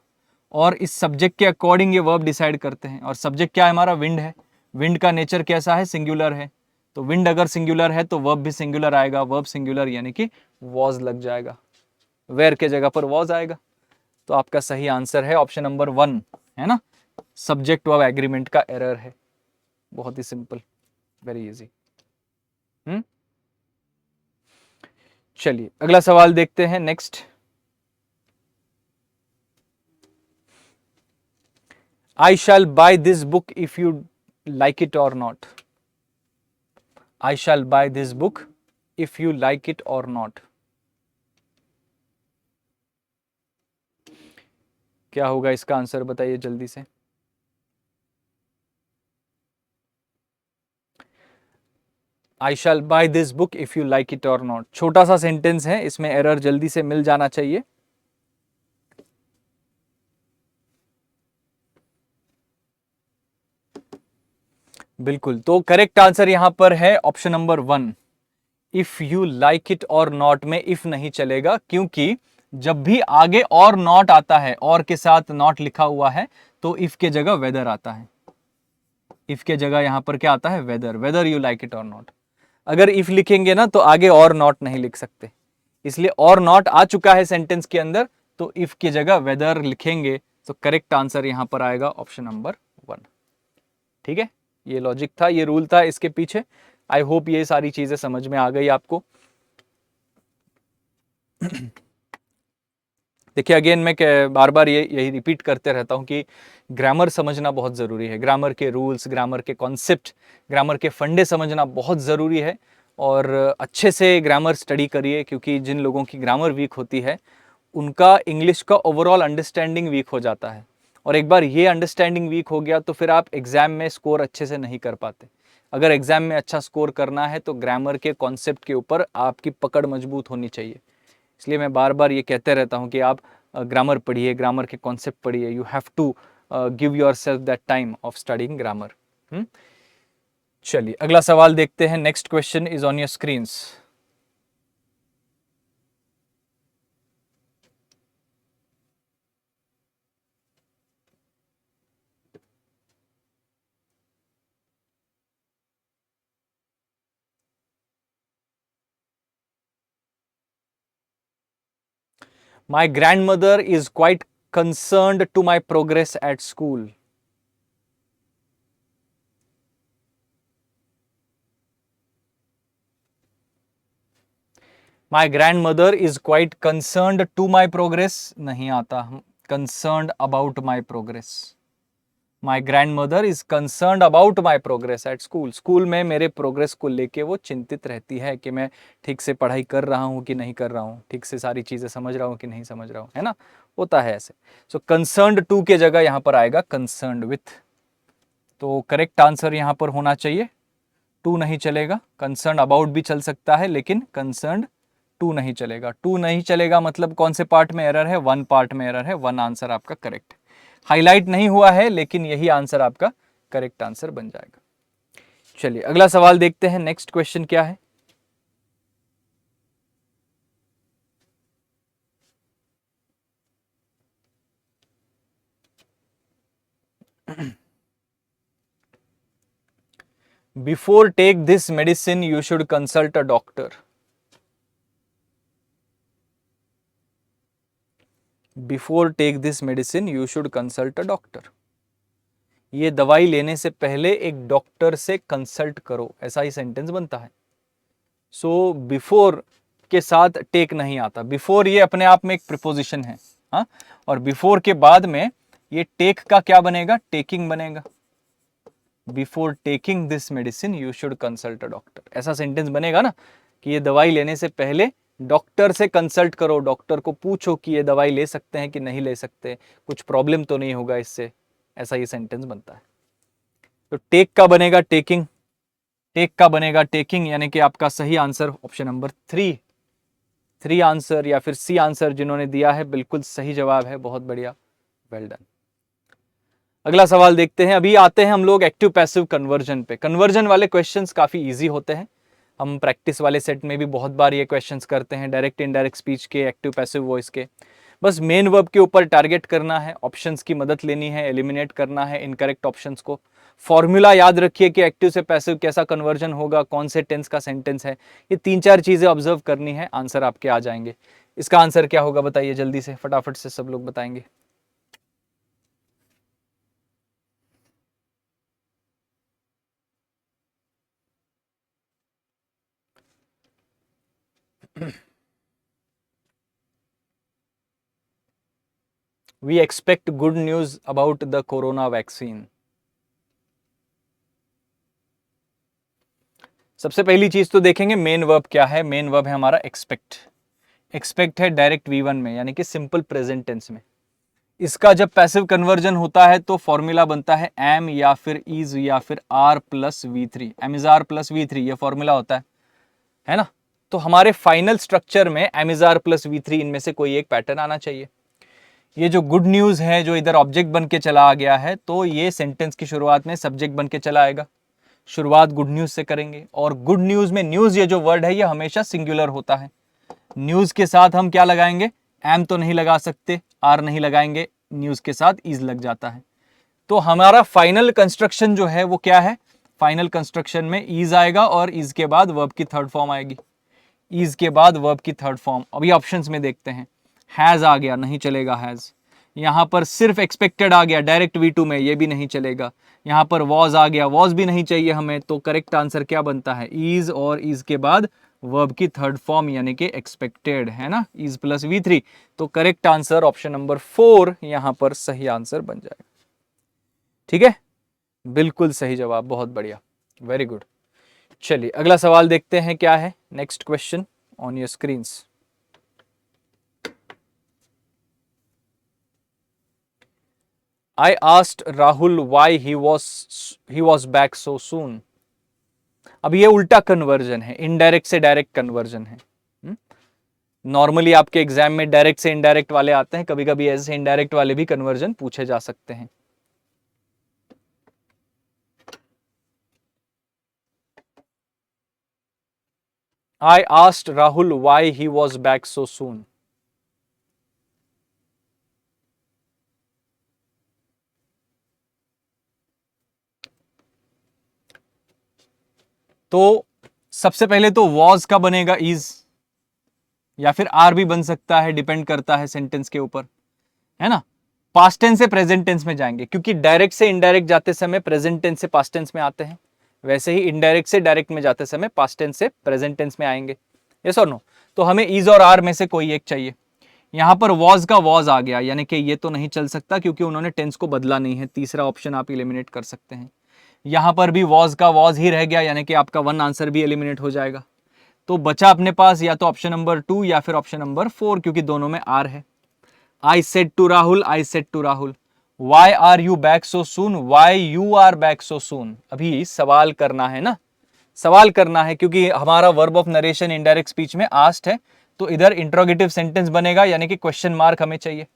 और इस सब्जेक्ट के अकॉर्डिंग ये वर्ब डिसाइड करते हैं। और सब्जेक्ट क्या है हमारा? विंड है। विंड का नेचर कैसा है? सिंगुलर है। तो विंड अगर सिंगुलर है तो वर्ब भी सिंगुलर आएगा। वर्ब सिंगुलर यानी कि वॉज लग जाएगा, वेयर के जगह पर वॉज आएगा। तो आपका सही आंसर है ऑप्शन नंबर 1, है ना। सब्जेक्ट वर्ब एग्रीमेंट का एरर है। बहुत ही सिंपल, वेरी इजी। चलिए अगला सवाल देखते हैं। Next, I shall buy this book if you like it और not. I shall buy this book if you like it और नॉट, क्या होगा इसका आंसर बताइए जल्दी से। I shall buy this book if you like it और not, छोटा सा सेंटेंस है, इसमें एरर जल्दी से मिल जाना चाहिए। बिल्कुल, तो करेक्ट आंसर यहां पर है option number 1। If you like it और नॉट में इफ नहीं चलेगा, क्योंकि जब भी आगे और नॉट आता है, और के साथ नॉट लिखा हुआ है, तो इफ के जगह वेदर आता है। इफ के जगह यहां पर क्या आता है? Weather, weather you like it और नॉट। अगर इफ लिखेंगे ना तो आगे और नॉट नहीं लिख सकते, इसलिए और नॉट आ चुका है सेंटेंस के अंदर, तो इफ की जगह वेदर लिखेंगे। तो करेक्ट आंसर यहां पर आएगा ऑप्शन नंबर 1। ठीक है, ये लॉजिक था, ये रूल था इसके पीछे। आई होप ये सारी चीजें समझ में आ गई आपको। देखिए अगेन मैं बार बार यही रिपीट करते रहता हूं कि ग्रामर समझना बहुत ज़रूरी है। ग्रामर के रूल्स, ग्रामर के कॉन्सेप्ट, ग्रामर के फंडे समझना बहुत ज़रूरी है। और अच्छे से ग्रामर स्टडी करिए, क्योंकि जिन लोगों की ग्रामर वीक होती है उनका इंग्लिश का ओवरऑल अंडरस्टैंडिंग वीक हो जाता है। और एक बार ये अंडरस्टैंडिंग वीक हो गया तो फिर आप एग्जाम में स्कोर अच्छे से नहीं कर पाते। अगर एग्जाम में अच्छा स्कोर करना है तो ग्रामर के कॉन्सेप्ट के ऊपर आपकी पकड़ मजबूत होनी चाहिए। इसलिए मैं बार बार ये कहते रहता हूँ कि आप ग्रामर पढ़िए, ग्रामर के कॉन्सेप्ट पढ़िए। You have to give yourself that time of studying grammar. चलिए अगला सवाल देखते हैं। Next question is on your screens. My grandmother is quite concerned to my progress at school. My grandmother is quite concerned to my progress नहीं आता, concerned about my progress. My grandmother is concerned about my progress at school. School में मेरे progress को लेके वो चिंतित रहती है कि मैं ठीक से पढ़ाई कर रहा हूँ कि नहीं कर रहा हूँ, ठीक से सारी चीज़ें समझ रहा हूँ कि नहीं समझ रहा हूँ, है ना, होता है ऐसे। सो कंसर्न्ड टू के जगह यहाँ पर आएगा कंसर्न्ड विथ। तो करेक्ट आंसर यहाँ पर होना चाहिए, टू नहीं चलेगा। कंसर्न अबाउट भी चल सकता है लेकिन कंसर्न टू नहीं चलेगा। टू नहीं चलेगा मतलब कौन से पार्ट में एरर है? वन पार्ट में एरर है। वन आंसर आपका करेक्ट, हाईलाइट नहीं हुआ है लेकिन यही आंसर आपका करेक्ट आंसर बन जाएगा। चलिए अगला सवाल देखते हैं। नेक्स्ट क्वेश्चन क्या है? Before take this medicine you should consult a doctor. Before take this medicine you should consult a doctor. ये दवाई लेने से पहले एक डॉक्टर से कंसल्ट करो, ऐसा ही सेंटेंस बनता है। सो बिफोर के साथ टेक नहीं आता। बिफोर ये अपने आप में एक प्रिपोजिशन है, हाँ, और बिफोर के बाद में ये टेक का क्या बनेगा? टेकिंग बनेगा। Before taking this medicine you should consult a doctor, ऐसा सेंटेंस बनेगा ना कि ये दवाई लेने से पहले डॉक्टर से कंसल्ट करो, डॉक्टर को पूछो कि ये दवाई ले सकते हैं कि नहीं ले सकते, कुछ प्रॉब्लम तो नहीं होगा इससे, ऐसा ये सेंटेंस बनता है। तो टेक का बनेगा टेकिंग, टेक का बनेगा टेकिंग, यानी कि आपका सही answer option number three. Three answer या फिर सी आंसर जिन्होंने दिया है बिल्कुल सही जवाब है, बहुत बढ़िया, वेल डन। अगला सवाल देखते हैं। अभी आते हैं हम लोग एक्टिव पैसिव कन्वर्जन पे। कन्वर्जन वाले क्वेश्चंस काफी इजी होते हैं, हम प्रैक्टिस वाले सेट में भी बहुत बार ये क्वेश्चंस करते हैं, डायरेक्ट इनडायरेक्ट स्पीच के, एक्टिव पैसिव वॉइस के। बस मेन वर्ब के ऊपर टारगेट करना है, ऑप्शंस की मदद लेनी है, एलिमिनेट करना है इनकरेक्ट ऑप्शंस को। फॉर्मूला याद रखिए कि एक्टिव से पैसिव कैसा कन्वर्जन होगा, कौन से टेंस का सेंटेंस है, ये तीन चार चीजें ऑब्जर्व करनी है, आंसर आपके आ जाएंगे। इसका आंसर क्या होगा बताइए जल्दी से, फटाफट से सब लोग बताएंगे। We expect good news about the corona vaccine. सबसे पहली चीज तो देखेंगे मेन वर्ब क्या है। मेन वर्ब है हमारा एक्सपेक्ट। एक्सपेक्ट है डायरेक्ट वी1 में, यानी कि सिंपल प्रेजेंट टेंस में। इसका जब पैसिव कन्वर्जन होता है तो फॉर्मूला बनता है एम या फिर इज या फिर are plus V three. Am is are plus V three, ये फॉर्मूला होता है ना। तो हमारे फाइनल स्ट्रक्चर में am is are plus V three, इनमें से कोई एक पैटर्न आना चाहिए। ये जो गुड न्यूज है जो इधर ऑब्जेक्ट बन के चला आ गया है, तो ये सेंटेंस की शुरुआत में सब्जेक्ट बन के चला आएगा। शुरुआत गुड न्यूज से करेंगे, और गुड न्यूज में न्यूज ये जो वर्ड है ये हमेशा सिंगुलर होता है। न्यूज के साथ हम क्या लगाएंगे? एम तो नहीं लगा सकते, आर नहीं लगाएंगे, न्यूज के साथ इज लग जाता है। तो हमारा फाइनल कंस्ट्रक्शन जो है वो क्या है? फाइनल कंस्ट्रक्शन में इज आएगा और इज के बाद वर्ब की थर्ड फॉर्म आएगी। इज के बाद वर्ब की थर्ड फॉर्म अभी ऑप्शंस में देखते हैं। हैज आ गया, नहीं चलेगा हैज। यहां पर सिर्फ एक्सपेक्टेड आ गया डायरेक्ट V2 में, ये भी नहीं चलेगा। यहां पर वॉज आ गया, वॉज भी नहीं चाहिए हमें। तो करेक्ट आंसर क्या बनता है? इज, और इज के बाद वर्ब की थर्ड फॉर्म यानी कि एक्सपेक्टेड, है ना, इज प्लस V3। तो करेक्ट आंसर ऑप्शन नंबर 4 यहां पर सही आंसर बन जाएगा। ठीक है, बिल्कुल सही जवाब, बहुत बढ़िया, वेरी गुड। चलिए अगला सवाल देखते हैं क्या है। Next question on your screens. I asked Rahul why he was back so soon. अब ये उल्टा कन्वर्जन है, इनडायरेक्ट से डायरेक्ट कन्वर्जन है। नॉर्मली आपके एग्जाम में डायरेक्ट से इनडायरेक्ट वाले आते हैं, कभी कभी ऐसे इनडायरेक्ट वाले भी कन्वर्जन पूछे जा सकते हैं। I asked Rahul why he was back so soon. तो सबसे पहले तो was का बनेगा is, या फिर आर भी बन सकता है, डिपेंड करता है सेंटेंस के ऊपर, है ना। पास्ट टेंस से प्रेजेंट टेंस में जाएंगे, क्योंकि डायरेक्ट से इनडायरेक्ट जाते समय प्रेजेंट टेंस से पास्ट टेंस में आते हैं, वैसे ही इनडायरेक्ट से डायरेक्ट में जाते समय पास्ट टेंस से प्रेजेंट टेंस में आएंगे। यस और नो। तो हमें इज और आर में से कोई एक चाहिए। यहां पर वॉज का वॉज आ गया, यानी कि ये तो नहीं चल सकता क्योंकि उन्होंने टेंस को बदला नहीं है, तीसरा ऑप्शन आप एलिमिनेट कर सकते हैं। यहां पर भी वॉज का वॉज ही रह गया, यानी कि आपका वन आंसर भी एलिमिनेट हो जाएगा। तो बचा अपने पास या तो ऑप्शन नंबर 2 या फिर ऑप्शन नंबर 4, क्योंकि दोनों में आर है। I said to Rahul, I said to Rahul, why are you back so soon, why you are back so soon. अभी सवाल करना है ना, सवाल करना है, क्योंकि हमारा verb of narration indirect speech में आस्क्ड है, तो इधर इंट्रोगेटिव सेंटेंस बनेगा, यानी कि क्वेश्चन मार्क हमें चाहिए।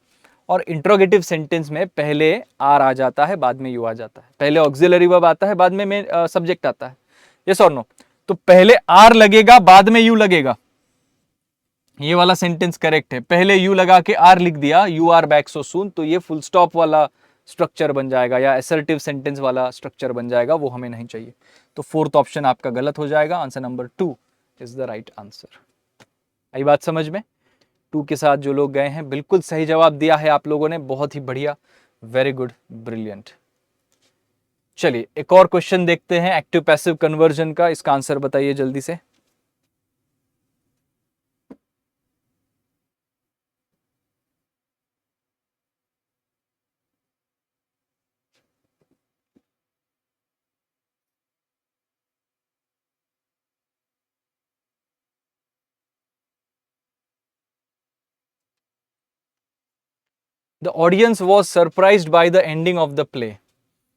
और इंट्रोगेटिव सेंटेंस में पहले आर आ जाता है, बाद में यू आ जाता है, पहले ऑक्सिलरी वर्ब आता है, बाद में सब्जेक्ट आता है। यस और नो। तो पहले आर लगेगा, बाद में यू लगेगा, ये वाला सेंटेंस करेक्ट है। पहले यू लगा के आर लिख दिया, यू आर बैक सो सून, तो ये फुल स्टॉप वाला स्ट्रक्चर बन जाएगा या असर्टिव सेंटेंस वाला स्ट्रक्चर बन जाएगा, वो हमें नहीं चाहिए। तो फोर्थ ऑप्शन आपका गलत हो जाएगा, answer number 2 is the right answer. आई बात समझ में? 2 के साथ जो लोग गए हैं, बिल्कुल सही जवाब दिया है आप लोगों ने, बहुत ही बढ़िया, वेरी गुड, ब्रिलियंट। चलिए एक और क्वेश्चन देखते हैं एक्टिव पैसिव कन्वर्जन का, इसका आंसर बताइए जल्दी से। The audience was surprised by the ending of the play.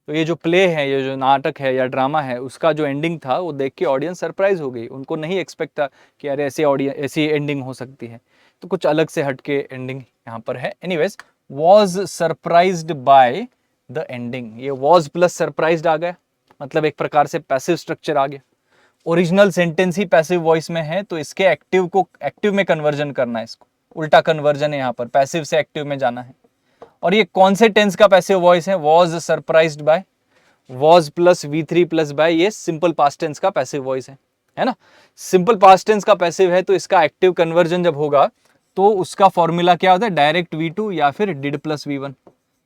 तो ये जो प्ले है, ये जो नाटक है या ड्रामा है, उसका जो एंडिंग था वो देख के ऑडियंस सरप्राइज हो गई, उनको नहीं एक्सपेक्ट था कि अरे ऐसी एंडिंग हो सकती है, तो कुछ अलग से हटके एंडिंग यहाँ पर है। Anyways, was surprised by the ending, ये वॉज प्लस सरप्राइज्ड आ गया, मतलब एक प्रकार से पैसिव स्ट्रक्चर आ गया। ओरिजिनल सेंटेंस ही पैसिव वॉइस में है, तो इसके एक्टिव को एक्टिव में कन्वर्जन करना है, इसको उल्टा कन्वर्जन है यहाँ पर, पैसिव से एक्टिव में जाना है। और ये कौन से टेंस का पैसिव वॉइस है? Was surprised bye, was plus V3 plus by, ये सिंपल पास्ट टेंस का पैसिव वॉइस है ना। सिंपल पास्ट टेंस का पैसिव है, तो इसका एक्टिव कन्वर्जन जब होगा तो उसका फॉर्मूला क्या होता है? डायरेक्ट V2 या फिर डिड प्लस V1,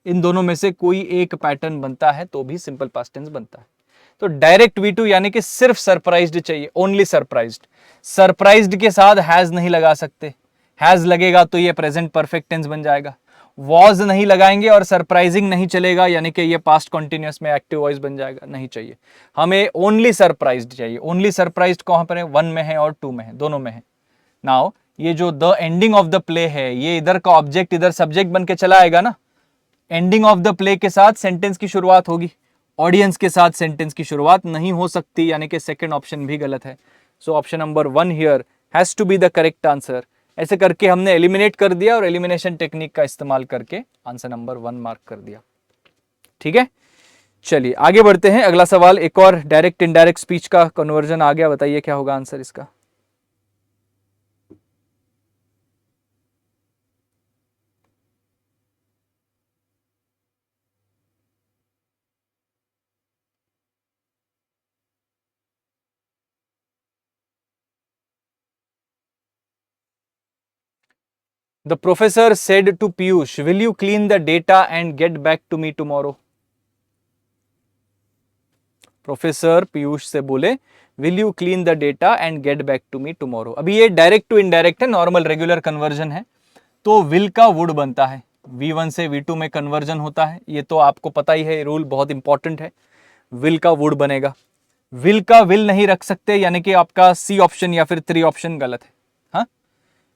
इन दोनों में से कोई एक पैटर्न बनता है तो भी सिंपल पास्ट टेंस बनता है। तो डायरेक्ट V2 यानी कि सिर्फ सरप्राइज्ड चाहिए, ओनली सरप्राइज्ड। सरप्राइज्ड के साथ हैज नहीं लगा सकते, हैज लगेगा तो ये प्रेजेंट परफेक्ट टेंस बन जाएगा। वॉज नहीं लगाएंगे और सरप्राइजिंग नहीं चलेगा, यानी कि ये पास्ट कॉन्टिन्यूअस में एक्टिव वॉइस बन जाएगा, नहीं चाहिए हमें, ओनली सरप्राइज्ड चाहिए। ओनली सरप्राइज्ड कहां पर है? 1 में है और 2 में है, दोनों में है। नाउ ये जो the ending of the play है, ये इधर का ऑब्जेक्ट इधर सब्जेक्ट बन के चला आएगा ना। एंडिंग ऑफ द प्ले के साथ सेंटेंस की शुरुआत होगी, ऑडियंस के साथ सेंटेंस की शुरुआत नहीं हो सकती, यानी कि सेकंड ऑप्शन भी गलत है। So option number 1 here has to be the correct answer. ऐसे करके हमने एलिमिनेट कर दिया और एलिमिनेशन टेक्निक का इस्तेमाल करके आंसर नंबर 1 मार्क कर दिया। ठीक है, चलिए आगे बढ़ते हैं। अगला सवाल एक और डायरेक्ट इनडायरेक्ट स्पीच का कन्वर्जन आ गया, बताइए क्या होगा आंसर इसका। The professor said to Piyush, will you clean the data and get back to me tomorrow? Professor Piyush से बोले will you clean the data and get back to me tomorrow. अभी ये डायरेक्ट टू इनडायरेक्ट है, normal regular conversion है, तो will का would बनता है, V1 से V2 में कन्वर्जन होता है, ये तो आपको पता ही है, रूल बहुत इंपॉर्टेंट है। विल का वुड बनेगा, विल का विल नहीं रख सकते, यानी कि आपका C ऑप्शन या फिर 3 ऑप्शन गलत है। हाँ,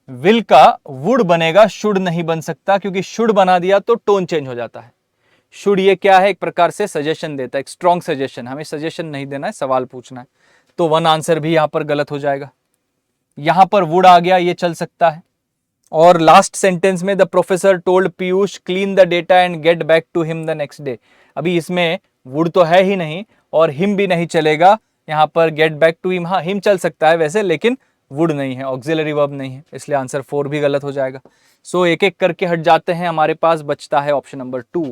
विल का वुड बनेगा, शुड नहीं बन सकता, क्योंकि शुड बना दिया तो टोन चेंज हो जाता है। शुड ये क्या है? एक प्रकार से सजेशन देता है, एक स्ट्रॉन्ग सजेशन, हमें सजेशन नहीं देना है, सवाल पूछना है। तो वन आंसर भी यहां पर गलत हो जाएगा। यहां पर वुड आ गया, ये चल सकता है। और लास्ट सेंटेंस में the professor told Piyush clean the data and get back to him the next day. अभी इसमें वुड तो है ही नहीं और हिम भी नहीं चलेगा, यहां पर गेट बैक टू हिम, हाँ हिम चल सकता है वैसे, लेकिन वुड नहीं है, ऑक्सिलरी वर्ब नहीं है, इसलिए आंसर 4 भी गलत हो जाएगा। सो एक एक करके हट जाते हैं, हमारे पास बचता है ऑप्शन नंबर 2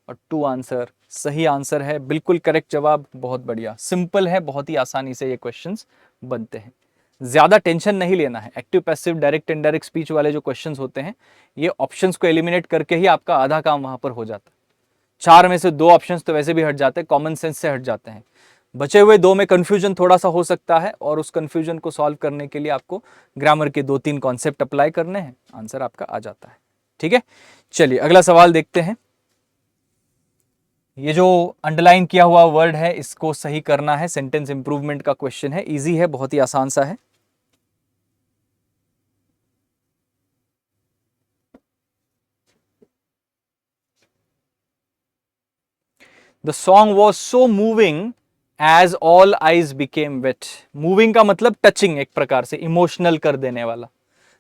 और 2 आंसर सही आंसर है, बिल्कुल करेक्ट जवाब। बहुत बढ़िया, सिंपल है, बहुत ही आसानी से ये क्वेश्चंस बनते हैं, ज्यादा टेंशन नहीं लेना है। Active passive direct indirect speech वाले जो क्वेश्चंस होते हैं, ये ऑप्शंस को एलिमिनेट करके ही आपका आधा काम वहां पर हो जाता है। 4 में से 2 ऑप्शंस तो वैसे भी हट जाते हैं, कॉमन सेंस से हट जाते हैं। बचे हुए 2 में कंफ्यूजन थोड़ा सा हो सकता है और उस कंफ्यूजन को सॉल्व करने के लिए आपको ग्रामर के 2-3 कॉन्सेप्ट अप्लाई करने हैं, आंसर आपका आ जाता है। ठीक है, चलिए अगला सवाल देखते हैं। ये जो अंडरलाइन किया हुआ वर्ड है इसको सही करना है, सेंटेंस इंप्रूवमेंट का क्वेश्चन है, इजी है, बहुत ही आसान सा है। The song was so moving as all eyes became wet. Moving का मतलब टचिंग, एक प्रकार से इमोशनल कर देने वाला।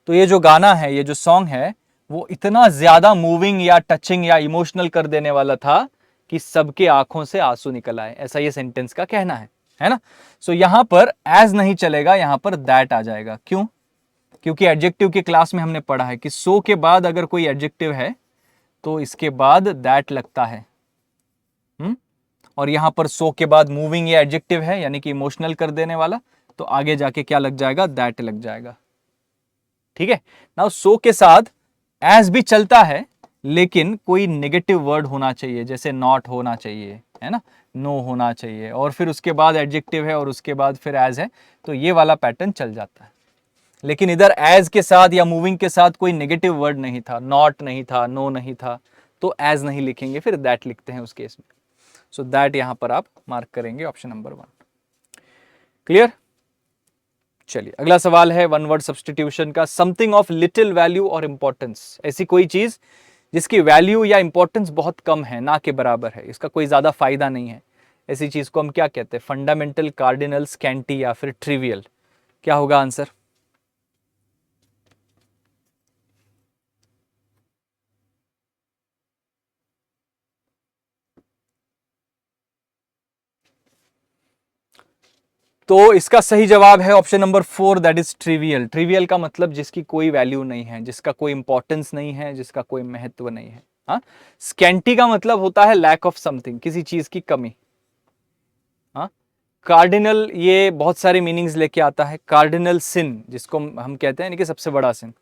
तो ये जो गाना है, ये जो सॉन्ग है, वो इतना ज्यादा मूविंग या टचिंग या इमोशनल कर देने वाला था कि सबके आंखों से आंसू निकल आए, ऐसा ये सेंटेंस का कहना है ना। सो यहां पर एज नहीं चलेगा, यहां पर दैट आ जाएगा। क्यों? क्योंकि एडजेक्टिव के क्लास में हमने पढ़ा है कि सो के बाद अगर कोई एडजेक्टिव है तो इसके बाद दैट लगता है। और यहां पर सो के बाद मूविंग या एडजेक्टिव है, यानी कि इमोशनल कर देने वाला, तो आगे जाके क्या लग जाएगा? दैट लग जाएगा। ठीक है, नाउ सो के साथ एज भी चलता है, लेकिन कोई नेगेटिव वर्ड होना चाहिए, जैसे नॉट होना चाहिए, है ना, नो होना चाहिए, और फिर उसके बाद एडजेक्टिव है और उसके बाद फिर एज है, तो ये वाला पैटर्न चल जाता है। लेकिन इधर एज के साथ या मूविंग के साथ कोई नेगेटिव वर्ड नहीं था, नॉट नहीं था, नो नहीं था, तो एज नहीं लिखेंगे, फिर दैट लिखते हैं उस केस में। सो दैट यहां पर आप मार्क करेंगे, ऑप्शन नंबर 1। क्लियर? चलिए अगला सवाल है वन वर्ड सब्स्टिट्यूशन का। समथिंग ऑफ लिटिल वैल्यू और इंपॉर्टेंस, ऐसी कोई चीज जिसकी वैल्यू या इंपॉर्टेंस बहुत कम है, ना के बराबर है, इसका कोई ज्यादा फायदा नहीं है, ऐसी चीज को हम क्या कहते हैं? फंडामेंटल, कार्डिनल, स्कैंटी या फिर ट्रिवियल। क्या होगा आंसर? तो इसका सही जवाब है option number 4, that is trivial. Trivial का मतलब जिसकी कोई वैल्यू नहीं है, जिसका कोई इंपॉर्टेंस नहीं है, जिसका कोई महत्व नहीं है। हाँ, स्कैंटी का मतलब होता है लैक ऑफ समथिंग, किसी चीज की कमी। हाँ, कार्डिनल ये बहुत सारे मीनिंग्स लेके आता है। कार्डिनल सिन जिसको हम कहते हैं, यानी कि सबसे बड़ा सिन।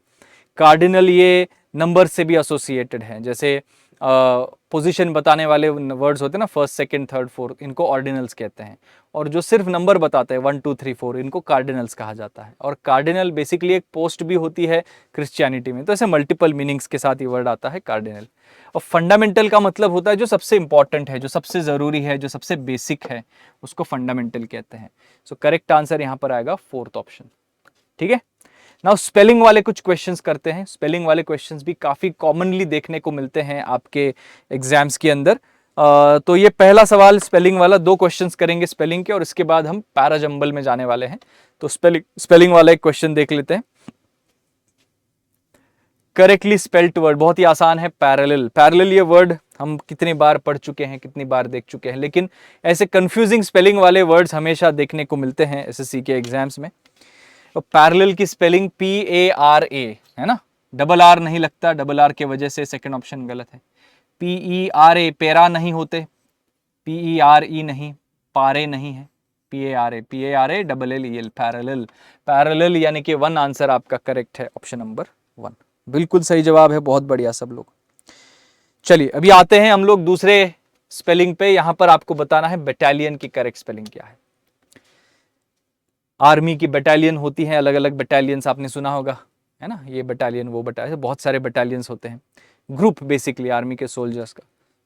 कार्डिनल ये नंबर से भी एसोसिएटेड है, जैसे पोजीशन बताने वाले वर्ड्स होते हैं ना, फर्स्ट, सेकंड, थर्ड, फोर्थ, इनको ऑर्डिनल्स कहते हैं। और जो सिर्फ नंबर बताते हैं 1 2 3 4, इनको कार्डिनल्स कहा जाता है। और कार्डिनल बेसिकली एक पोस्ट भी होती है क्रिश्चियनिटी में, तो ऐसे मल्टीपल मीनिंग्स के साथ ये वर्ड आता है कार्डिनल। और फंडामेंटल का मतलब होता है जो सबसे इंपॉर्टेंट है, जो सबसे जरूरी है, जो सबसे बेसिक है, उसको फंडामेंटल कहते हैं। सो करेक्ट आंसर यहाँ पर आएगा 4th ऑप्शन। ठीक है, नाउ स्पेलिंग वाले कुछ क्वेश्चंस करते हैं। स्पेलिंग वाले क्वेश्चंस भी काफी कॉमनली देखने को मिलते हैं आपके एग्जाम्स के अंदर। तो ये पहला सवाल स्पेलिंग वाला, 2 क्वेश्चंस करेंगे स्पेलिंग के, और इसके बाद हम पैराजंबल में जाने वाले हैं। तो स्पेलिंग वाला एक क्वेश्चन देख लेते हैं। करेक्टली स्पेल्ड वर्ड बहुत ही आसान है, पैरेलल। पैरेलल ये वर्ड हम कितनी बार पढ़ चुके हैं, कितनी बार देख चुके हैं, लेकिन ऐसे कंफ्यूजिंग स्पेलिंग वाले वर्ड्स हमेशा देखने को मिलते हैं एसएससी के एग्जाम्स में। तो पैरेलल की स्पेलिंग PARA है ना, डबल आर नहीं लगता, डबल आर के वजह से सेकंड ऑप्शन गलत है। PERA, पेरा नहीं होते, PERE नहीं, पारे नहीं है, PARA double LEL, parallel. Parallel यानी कि 1 आंसर आपका करेक्ट है, ऑप्शन नंबर 1 बिल्कुल सही जवाब है। बहुत बढ़िया सब लोग। चलिए अभी आते हैं हम लोग दूसरे स्पेलिंग पे। यहां पर आपको बताना है बटालियन की करेक्ट स्पेलिंग क्या है। आर्मी की बटालियन होती है, अलग अलग बटालियंस आपने सुना होगा, है ना, ये बटालियन वो बटालियन, बहुत सारे बटालियंस होते हैं। ग्रुप बेसिकली आर्मी के सोल्जर्स का,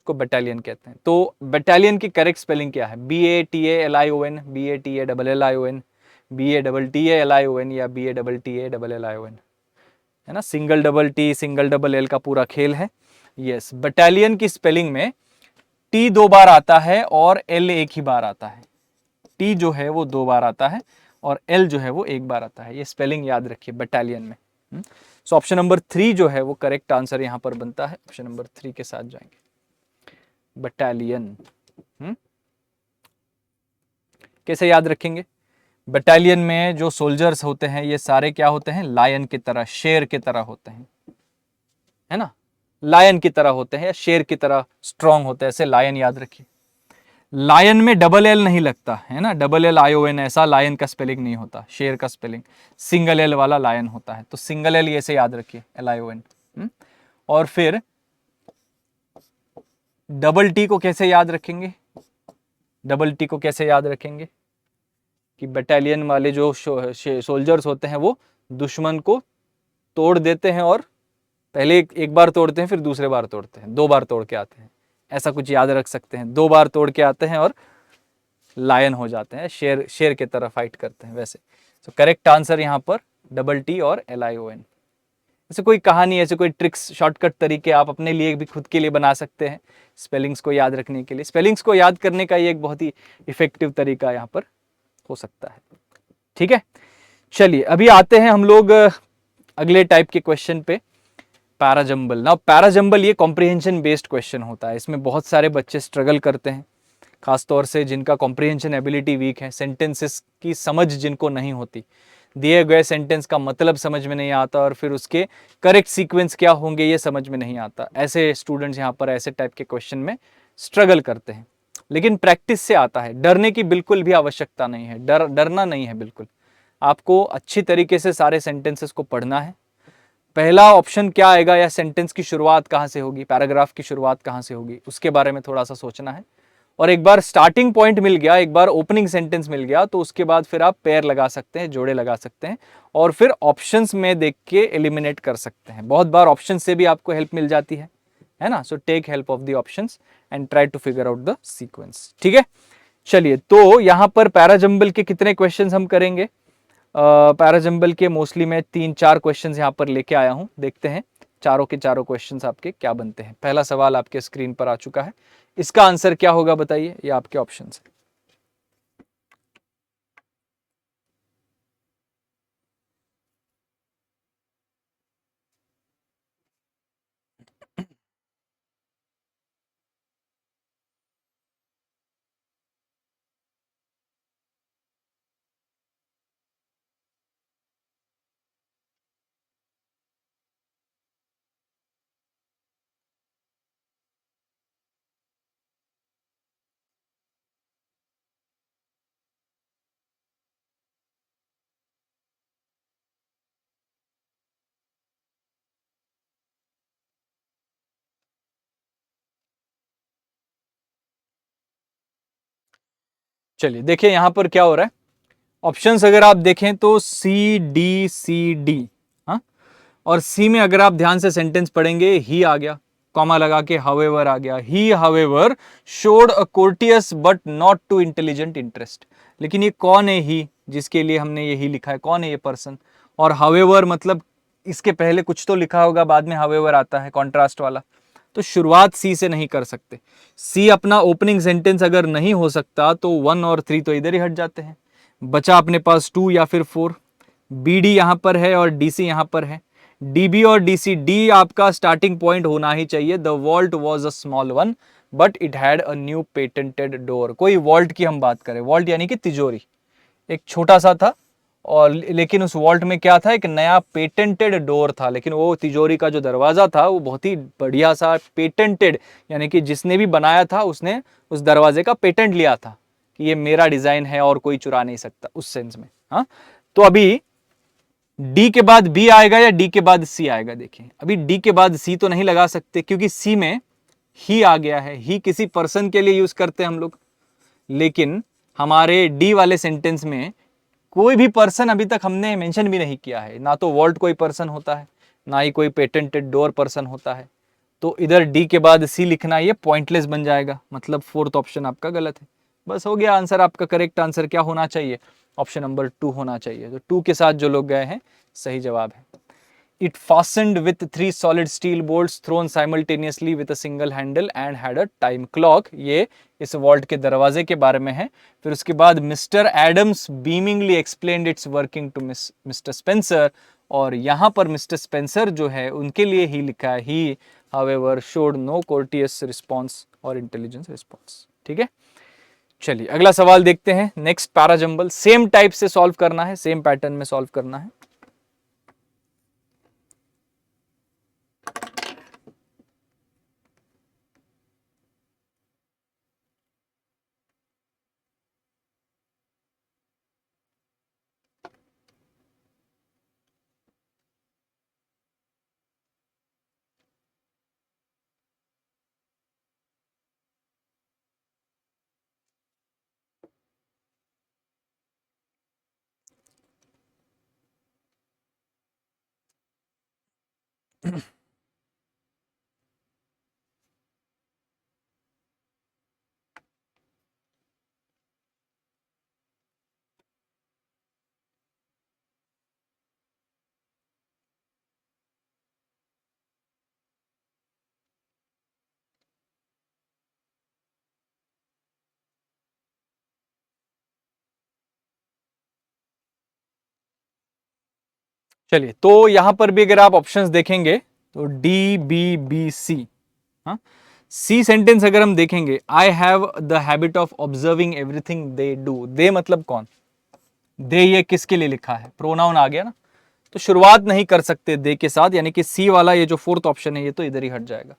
को बटालियन कहते हैं। तो बटालियन की करेक्ट स्पेलिंग क्या है? BATALION, BATALLION, BATTALION या BATTALLION, है ना, single double T single double L का पूरा खेल है। यस, बटालियन की स्पेलिंग में T 2 बार आता है और L 1 ही बार आता है। टी जो है वो 2 बार आता है और एल जो है वो 1 बार आता है। ये स्पेलिंग याद रखिए बटालियन में। सो ऑप्शन नंबर 3 जो है वो करेक्ट आंसर यहाँ पर बनता है। ऑप्शन नंबर 3 के साथ जाएंगे, बटालियन। कैसे याद रखेंगे? बटालियन में जो सोल्जर्स होते हैं ये सारे क्या होते हैं? लायन की तरह, शेर की तरह होते हैं, है ना? लायन की तरह होते हैं या शेर की तरह स्ट्रांग होते हैं, ऐसे लायन याद रखिए। लायन में डबल एल नहीं लगता है ना, डबल एल ION, ऐसा लायन का स्पेलिंग नहीं होता। शेर का स्पेलिंग सिंगल एल वाला लायन होता है, तो सिंगल एल ऐसे याद रखिए, LION। और फिर डबल टी को कैसे याद रखेंगे? डबल टी को कैसे याद रखेंगे कि बटालियन वाले जो सोल्जर्स होते हैं वो दुश्मन को तोड़ देते हैं, और पहले एक बार तोड़ते हैं फिर दूसरे बार तोड़ते हैं, 2 बार तोड़ के आते हैं, ऐसा कुछ याद रख सकते हैं। 2 बार तोड़ के आते हैं और लायन हो जाते हैं, शेर के तरह फाइट करते हैं वैसे। तो करेक्ट आंसर यहाँ पर डबल टी और LION। ऐसे कोई कहानी, ऐसे कोई ट्रिक्स, शॉर्टकट तरीके आप अपने लिए भी खुद के लिए बना सकते हैं स्पेलिंग्स को याद रखने के लिए। स्पेलिंग्स को याद करने का ये एक बहुत ही इफेक्टिव तरीका यहाँ पर हो सकता है। ठीक है, चलिए अभी आते हैं हम लोग अगले टाइप के क्वेश्चन पे, पैराजंबल। नाउ पैराजंबल ये कॉम्प्रिहेंशन बेस्ड क्वेश्चन होता है। इसमें बहुत सारे बच्चे स्ट्रगल करते हैं, खासतौर से जिनका कॉम्प्रिहेंशन एबिलिटी वीक है, सेंटेंसेस की समझ जिनको नहीं होती, दिए गए सेंटेंस का मतलब समझ में नहीं आता और फिर उसके करेक्ट सीक्वेंस क्या होंगे ये समझ में नहीं आता। ऐसे स्टूडेंट्स यहाँ पर ऐसे टाइप के क्वेश्चन में स्ट्रगल करते हैं, लेकिन प्रैक्टिस से आता है। डरने की बिल्कुल भी आवश्यकता नहीं है, डरना नहीं है बिल्कुल। आपको अच्छी तरीके से सारे सेंटेंसेस को पढ़ना है। पहला ऑप्शन क्या आएगा या सेंटेंस की शुरुआत कहाँ से होगी, पैराग्राफ की शुरुआत कहाँ से होगी, उसके बारे में थोड़ा सा सोचना है। और एक बार स्टार्टिंग पॉइंट मिल गया, एक बार ओपनिंग सेंटेंस मिल गया, तो उसके बाद फिर आप पेयर लगा सकते हैं, जोड़े लगा सकते हैं और फिर ऑप्शंस में देख के एलिमिनेट कर सकते हैं। बहुत बार ऑप्शन से भी आपको हेल्प मिल जाती है ना। So take help of the options and try to figure out the sequence. ठीक है, चलिए तो यहां पर पैराजंबल के कितने क्वेश्चंस हम करेंगे? पैराजंबल के मोस्टली मैं 3-4 क्वेश्चंस यहां पर लेके आया हूं, देखते हैं चारों के चारों क्वेश्चंस आपके क्या बनते हैं। पहला सवाल आपके स्क्रीन पर आ चुका है, इसका आंसर क्या होगा बताइए, ये आपके ऑप्शंस है। चलिए देखिए यहां पर क्या हो रहा है। ऑप्शंस अगर आप देखें तो C, D, C, D, हाँ, और सी में अगर आप ध्यान से सेंटेंस पढ़ेंगे, ही आ गया, कॉमा लगा के हावेवर आ गया। He however showed a courteous but not too intelligent interest. लेकिन ये कौन है ही जिसके लिए हमने ये ही लिखा है, कौन है ये पर्सन? और हावेवर मतलब इसके पहले कुछ तो लिखा होगा, बाद में हावेवर आता है कॉन्ट्रास्ट वाला। तो शुरुआत सी से नहीं कर सकते। सी अपना ओपनिंग सेंटेंस अगर नहीं हो सकता तो 1 और 3 तो इधर ही हट जाते हैं, बचा अपने पास 2 या फिर 4। BD यहां पर है और DC यहां पर है। DB और DC, D आपका स्टार्टिंग पॉइंट होना ही चाहिए। The vault was a small one but it had a new patented door. कोई वॉल्ट की हम बात करें, वॉल्ट यानी कि तिजोरी, एक छोटा सा था और लेकिन उस वॉल्ट में क्या था, एक नया पेटेंटेड डोर था। लेकिन वो तिजोरी का जो दरवाजा था वो बहुत ही बढ़िया सा पेटेंटेड, यानी कि जिसने भी बनाया था उसने उस दरवाजे का पेटेंट लिया था कि ये मेरा डिजाइन है और कोई चुरा नहीं सकता, उस सेंस में। हाँ, तो अभी डी के बाद बी आएगा या डी के बाद सी आएगा? देखिए अभी डी के बाद सी तो नहीं लगा सकते क्योंकि सी में ही आ गया है। ही किसी पर्सन के लिए यूज करते हैं हम लोग, लेकिन हमारे डी वाले सेंटेंस में कोई भी पर्सन अभी तक हमने मेंशन भी नहीं किया है। ना तो वॉल्ट कोई पर्सन होता है, ना ही कोई पेटेंटेड डोर पर्सन होता है। तो इधर डी के बाद सी लिखना ये पॉइंटलेस बन जाएगा, मतलब 4th ऑप्शन आपका गलत है। बस हो गया आंसर आपका। करेक्ट आंसर क्या होना चाहिए? ऑप्शन नंबर 2 होना चाहिए। तो 2 के साथ जो लोग गए हैं सही जवाब है। It fastened with 3 solid steel bolts thrown simultaneously with a single handle and had a time clock. ये इस वॉल्ट के दरवाजे के बारे में है. फिर उसके बाद mister Adams beamingly explained its working to mister Spencer. और यहां पर मिस्टर स्पेंसर जो है उनके लिए ही लिखा है. He however showed no courteous response और intelligent response. ठीक है, चलिए अगला सवाल देखते हैं. नेक्स्ट पैराजंबल सेम टाइप से सॉल्व करना है, सेम पैटर्न में सॉल्व करना है. चलिए, तो यहां पर भी अगर आप ऑप्शंस देखेंगे तो डी बी बी सी. हाँ, सी सेंटेंस अगर हम देखेंगे, I have the habit of observing everything they do. They मतलब कौन? दे ये किसके लिए लिखा है? प्रोनाउन आ गया ना, तो शुरुआत नहीं कर सकते दे के साथ, यानी कि सी वाला ये जो फोर्थ ऑप्शन है ये तो इधर ही हट जाएगा.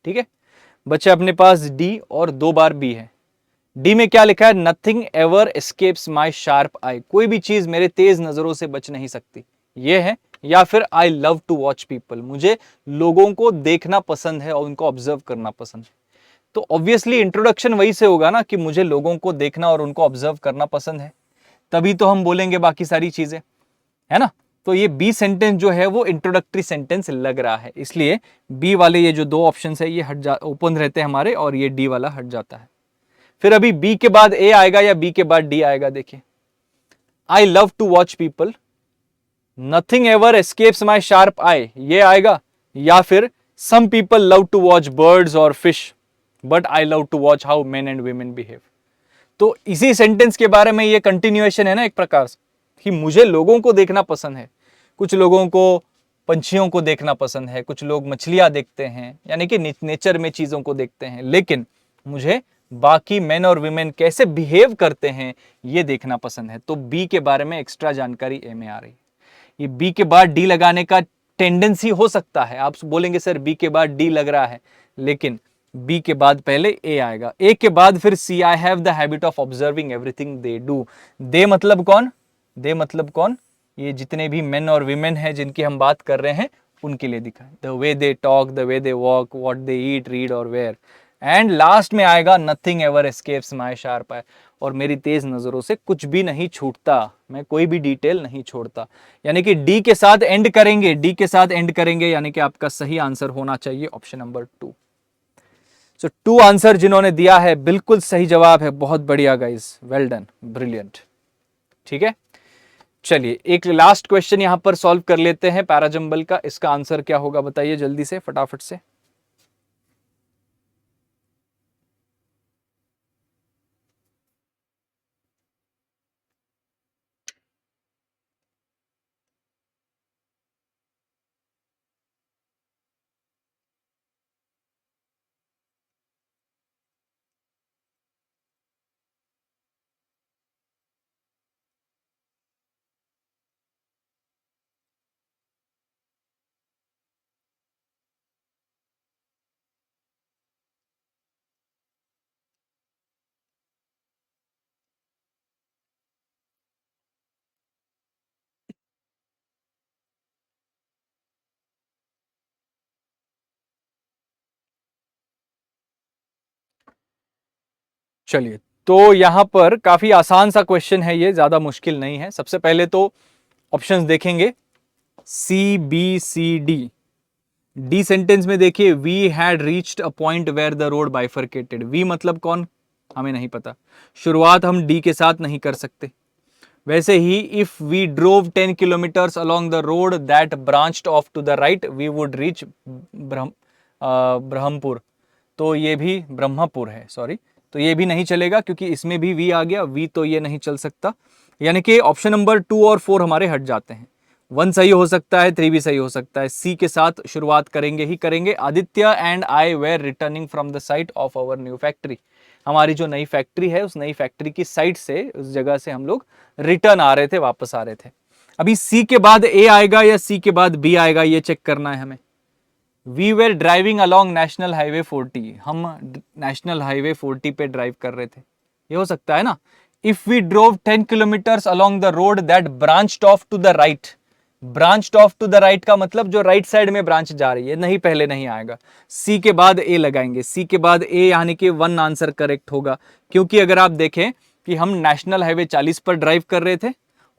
ठीक है, बच्चे अपने पास डी और 2 बार बी है. डी में क्या लिखा है? Nothing ever escapes my sharp आई. कोई भी चीज मेरे तेज नजरों से बच नहीं सकती, ये है. या फिर I love to watch people. मुझे लोगों को देखना पसंद है और उनको ऑब्जर्व करना पसंद है. तो ऑब्वियसली इंट्रोडक्शन वही से होगा ना कि मुझे लोगों को देखना और उनको ऑब्जर्व करना पसंद है, तभी तो हम बोलेंगे बाकी सारी चीजें, है ना. तो ये बी सेंटेंस जो है वो इंट्रोडक्टरी सेंटेंस लग रहा है, इसलिए बी वाले ये जो 2 ऑप्शन है ये ओपन रहते हैं हमारे, और ये डी वाला हट जाता है. फिर अभी बी के बाद ए आएगा या बी के बाद डी आएगा? देखिए, I love to watch people, nothing ever escapes my sharp eye, ये आएगा. या फिर some people love to watch birds और fish but I love to watch how men and women behave. तो इसी सेंटेंस के बारे में ये कंटिन्यूएशन है ना एक प्रकार से, कि मुझे लोगों को देखना पसंद है. कुछ लोगों को पंछियों को देखना पसंद है, कुछ लोग मछलियां देखते हैं, यानी कि नेचर में चीजों को देखते हैं, लेकिन मुझे बाकी मेन और विमेन कैसे बिहेव करते हैं ये देखना पसंद है. तो बी के बारे में एक्स्ट्रा जानकारी ए में आ रही है. ये बी के बाद डी लगाने का टेंडेंसी हो सकता है. आप बोलेंगे सर बी के बाद डी लग रहा है, लेकिन बी के बाद पहले ए आएगा. ए के बाद फिर C. I have the habit of observing everything they do. They मतलब कौन? दे मतलब कौन? ये जितने भी मेन और विमेन हैं जिनकी हम बात कर रहे हैं उनके लिए दिखा है. The way they talk, the way they walk, what they eat, read और वेयर. एंड लास्ट में आएगा nothing ever escapes my sharp आई. और मेरी तेज नजरों से कुछ भी नहीं छूटता, मैं कोई भी डिटेल नहीं छोड़ता. यानी कि डी के साथ एंड करेंगे, डी के साथ एंड करेंगे, यानी कि आपका सही आंसर होना चाहिए ऑप्शन नंबर 2. सो 2 आंसर जिन्होंने दिया है बिल्कुल सही जवाब है. बहुत बढ़िया गाइस, वेल डन, ब्रिलियंट. ठीक है, चलिए एक लास्ट क्वेश्चन यहां पर सॉल्व कर लेते हैं पैराजंबल का. इसका आंसर क्या होगा बताइए जल्दी से, फटाफट से. चलिए, तो यहां पर काफी आसान सा क्वेश्चन है, ये ज्यादा मुश्किल नहीं है. सबसे पहले तो ऑप्शंस देखेंगे, C B C D. D sentence में देखिए, we had reached a point where the road bifurcated. We मतलब कौन? हमें नहीं पता, शुरुआत हम डी के साथ नहीं कर सकते. वैसे ही if we drove 10 kilometres along the road that branched off to the right we would reach Brahmapur. तो ये भी ब्रह्मपुर है, सॉरी, तो ये भी नहीं चलेगा क्योंकि इसमें भी वी आ गया, वी तो ये नहीं चल सकता। यानी कि ऑप्शन नंबर 2 और 4 हमारे हट जाते हैं। 1 सही हो सकता है, 3 भी सही हो सकता है। सी के साथ शुरुआत करेंगे ही करेंगे। Aditya and I were returning from the site of our new factory. हमारी जो नई फैक्ट्री है उस नई फैक्ट्री की साइट से, उस जगह से हम लोग रिटर्न आ रहे थे, वापस आ रहे थे। अभी सी के बाद ए आएगा या सी के बाद बी आएगा, ये चेक करना है हमें। We were driving along national highway 40, हम नेशनल हाईवे 40 पे ड्राइव कर रहे थे, ये हो सकता है ना। If we drove 10 kilometres along the road that branched off to the right, branched off to the right का मतलब जो राइट साइड में ब्रांच जा रही है, नहीं पहले नहीं आएगा। सी के बाद ए लगाएंगे, सी के बाद ए, यानी कि 1 आंसर करेक्ट होगा। क्योंकि अगर आप देखें कि हम नेशनल हाईवे 40 पर ड्राइव कर रहे थे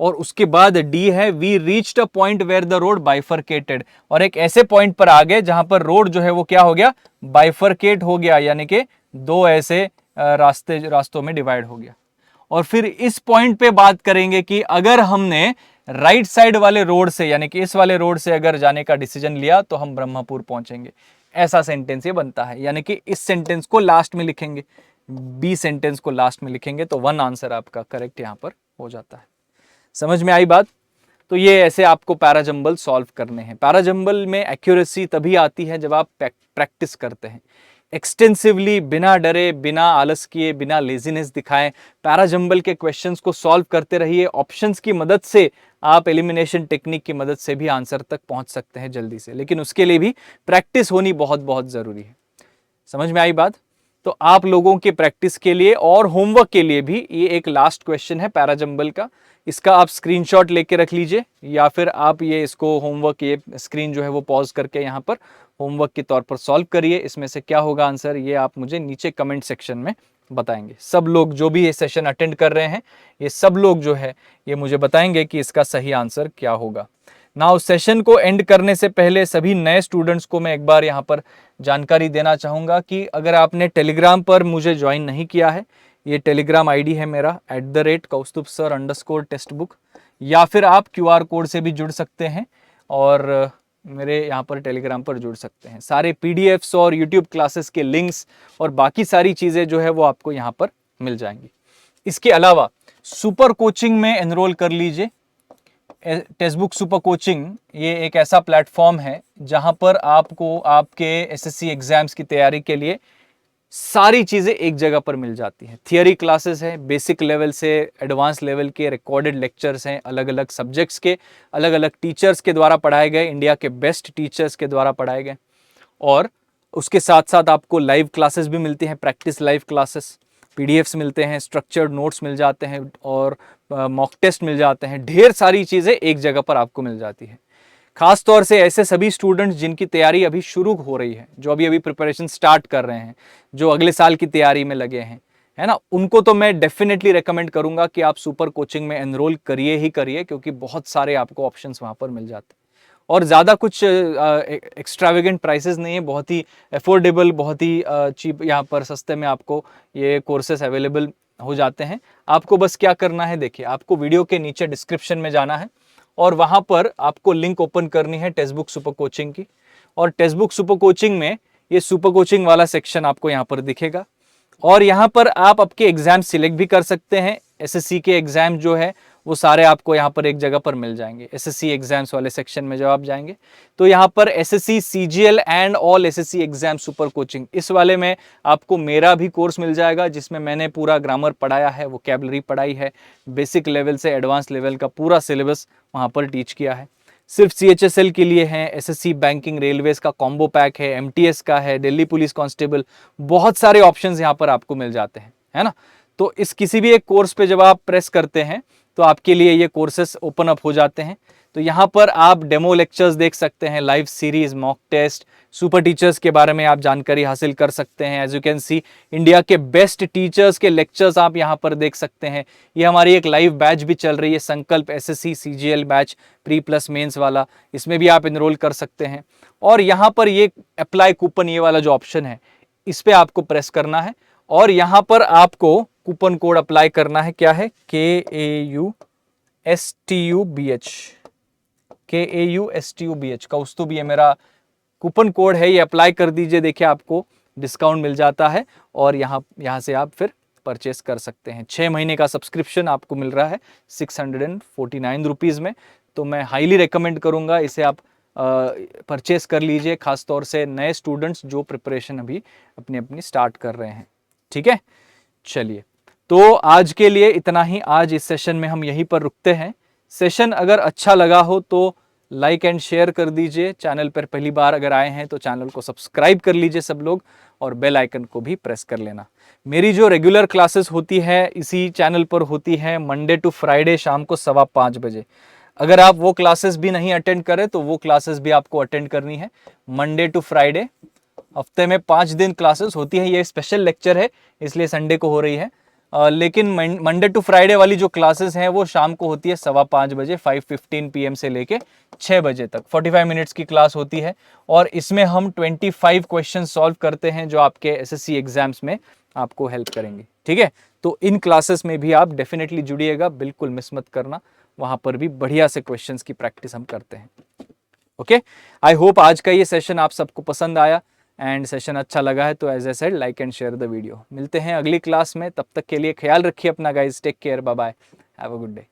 और उसके बाद डी है we reached a point where the road bifurcated, और एक ऐसे पॉइंट पर आ गए जहां पर रोड जो है वो क्या हो गया, बाइफरकेट हो गया, यानी कि 2 ऐसे रास्तों में डिवाइड हो गया। और फिर इस पॉइंट पे बात करेंगे कि अगर हमने राइट साइड वाले रोड से, यानी कि इस वाले रोड से अगर जाने का डिसीजन लिया तो हम ब्रह्मपुर पहुंचेंगे। ऐसा सेंटेंस ये बनता है, यानी कि इस सेंटेंस को लास्ट में लिखेंगे, बी सेंटेंस को लास्ट में लिखेंगे, तो 1 आंसर आपका करेक्ट यहां पर हो जाता है। समझ में आई बात? तो ये ऐसे आपको पैराजंबल सॉल्व करने हैं। पैराजंबल में एक्यूरेसी तभी आती है जब आप प्रैक्टिस करते हैं एक्सटेंसिवली, बिना डरे, बिना आलस किए, बिना लेजीनेस दिखाएं। पैराजंबल के क्वेश्चंस को सॉल्व करते रहिए। ऑप्शंस की मदद से, आप एलिमिनेशन टेक्निक की मदद से भी आंसर तक पहुंच सकते हैं जल्दी से, लेकिन उसके लिए भी प्रैक्टिस होनी बहुत बहुत जरूरी है। समझ में आई बात? तो आप लोगों के प्रैक्टिस के लिए और होमवर्क के लिए भी ये एक लास्ट क्वेश्चन है पैराजंबल का। इसका आप स्क्रीनशॉट लेके रख लीजिए, या फिर आप ये इसको होमवर्क, ये स्क्रीन जो है वो पॉज करके यहाँ पर होमवर्क के तौर पर सॉल्व करिए। इसमें से क्या होगा आंसर, ये आप मुझे नीचे कमेंट सेक्शन में बताएंगे। सब लोग जो भी ये सेशन अटेंड कर रहे हैं, ये सब लोग जो है ये मुझे बताएंगे कि इसका सही आंसर क्या होगा। नाउ सेशन को एंड करने से पहले सभी नए स्टूडेंट्स को मैं एक बार यहाँ पर जानकारी देना चाहूँगा कि अगर आपने टेलीग्राम पर मुझे ज्वाइन नहीं किया है, ये टेलीग्राम आईडी है मेरा @kaustubsir_textbook, या फिर आप QR कोड से भी जुड़ सकते हैं और मेरे यहाँ पर टेलीग्राम पर जुड़ सकते हैं। सारे PDFs और YouTube क्लासेस के लिंक्स और बाकी सारी चीज़ें जो है वो आपको यहाँ पर मिल जाएंगी। इसके अलावा सुपर कोचिंग में एनरोल कर लीजिए। टेक्स्टबुक सुपर कोचिंग ये एक ऐसा प्लेटफॉर्म है जहां पर आपको आपके SSC एग्जाम्स की तैयारी के लिए सारी चीजें एक जगह पर मिल जाती हैं। थियरी क्लासेस है, बेसिक लेवल से एडवांस लेवल के रिकॉर्डेड लेक्चर्स हैं, अलग अलग सब्जेक्ट्स के अलग अलग टीचर्स के द्वारा पढ़ाए गए, इंडिया के बेस्ट टीचर्स के द्वारा पढ़ाए गए। और उसके साथ साथ आपको लाइव क्लासेस भी मिलती हैं, प्रैक्टिस लाइव क्लासेस, PDFs मिलते हैं, स्ट्रक्चर्ड नोट्स मिल जाते हैं और मॉक टेस्ट मिल जाते हैं। ढेर सारी चीज़ें एक जगह पर आपको मिल जाती है। खास तौर से ऐसे सभी स्टूडेंट्स जिनकी तैयारी अभी शुरू हो रही है, जो अभी प्रिपरेशन स्टार्ट कर रहे हैं, जो अगले साल की तैयारी में लगे हैं, है ना, उनको तो मैं डेफिनेटली रेकमेंड करूंगा कि आप सुपर कोचिंग में एनरोल करिए ही करिए, क्योंकि बहुत सारे आपको ऑप्शंस वहां पर मिल जाते हैं और ज़्यादा कुछ एक्स्ट्रावेगेंट प्राइसेस नहीं है, बहुत ही अफोर्डेबल, बहुत ही चीप, यहाँ पर सस्ते में आपको ये कोर्सेस अवेलेबल हो जाते हैं। आपको बस क्या करना है, देखिए, आपको वीडियो के नीचे डिस्क्रिप्शन में जाना है और वहाँ पर आपको लिंक ओपन करनी है टेक्स्टबुक सुपर कोचिंग की, और टेक्स्टबुक सुपर कोचिंग में ये सुपर कोचिंग वाला सेक्शन आपको यहाँ पर दिखेगा और यहाँ पर आप आपके एग्जाम सिलेक्ट भी कर सकते हैं। SSC के एग्जाम जो है वो सारे आपको यहाँ पर एक जगह पर मिल जाएंगे। SSC एग्जाम्स वाले सेक्शन में जब आप जाएंगे तो यहाँ पर SSC CGL and all SSC exam super coaching, इस वाले में आपको मेरा भी कोर्स मिल जाएगा, जिसमें मैंने पूरा ग्रामर पढ़ाया है, वोकैबुलरी पढ़ाई है, बेसिक लेवल से एडवांस लेवल का पूरा सिलेबस वहाँ पर टीच किया है। सिर्फ CHSL के लिए है, SSC बैंकिंग रेलवेज का कॉम्बो पैक है, MTS का है, दिल्ली पुलिस कांस्टेबल, बहुत सारे ऑप्शंस यहाँ पर आपको मिल जाते हैं, है ना। तो इस किसी भी एक कोर्स पे जब आप प्रेस करते हैं तो आपके लिए ये कोर्सेस ओपन अप हो जाते हैं। तो यहाँ पर आप डेमो लेक्चर्स देख सकते हैं, live series, mock test, super teachers के बारे में आप जानकारी हासिल कर सकते हैं। As you can see, India के बेस्ट टीचर्स के लेक्चर्स आप यहाँ पर देख सकते हैं। ये हमारी एक लाइव बैच भी चल रही है, Sankalp SSC CGL batch pre plus mains वाला, इसमें भी आप इनरोल कर सकते हैं। और यहाँ पर ये अप्लाई कूपन, ये वाला जो ऑप्शन है, इस पर आपको प्रेस करना है और यहाँ पर आपको कूपन कोड अप्लाई करना है। क्या है? KAU KAUSTUBH, KAUSTUBH कौस्तुभ, ये मेरा कूपन कोड है, ये अप्लाई कर दीजिए, देखिए आपको डिस्काउंट मिल जाता है और यहाँ से आप फिर परचेस कर सकते हैं। 6 महीने का सब्सक्रिप्शन आपको मिल रहा है 649 रुपीज़ में, तो मैं हाईली रिकमेंड करूँगा इसे आप परचेस कर लीजिए, खासतौर से नए स्टूडेंट्स जो प्रिपरेशन अभी अपनी स्टार्ट कर रहे हैं। ठीक है, चलिए तो आज के लिए इतना ही। आज इस सेशन में हम यहीं पर रुकते हैं। सेशन अगर अच्छा लगा हो तो लाइक एंड शेयर कर दीजिए। चैनल पर पहली बार अगर आए हैं तो चैनल को सब्सक्राइब कर लीजिए सब लोग, और बेल आइकन को भी प्रेस कर लेना। मेरी जो रेगुलर क्लासेस होती है इसी चैनल पर होती है, मंडे टू फ्राइडे शाम को 5:15 बजे। अगर आप वो क्लासेस भी नहीं अटेंड करें तो वो क्लासेस भी आपको अटेंड करनी है। मंडे टू फ्राइडे हफ्ते में 5 दिन क्लासेस होती है। ये स्पेशल लेक्चर है इसलिए संडे को हो रही है, लेकिन मंडे टू फ्राइडे वाली जो क्लासेस हैं वो शाम को होती है 5:15 बजे, 5:15 PM से लेके 6 बजे तक। 45 मिनट्स की क्लास होती है और इसमें हम 25 क्वेश्चन सॉल्व करते हैं जो आपके SSC एग्जाम्स में आपको हेल्प करेंगे। ठीक है, तो इन क्लासेस में भी आप डेफिनेटली जुड़िएगा, बिल्कुल मिस मत करना। वहां पर भी बढ़िया से क्वेश्चंस की प्रैक्टिस हम करते हैं। ओके, आई होप आज का ये सेशन आप सबको पसंद आया एंड सेशन अच्छा लगा है तो as I said like and share the video. मिलते हैं अगली क्लास में, तब तक के लिए ख्याल रखिए अपना guys, take care, bye bye, have a good day.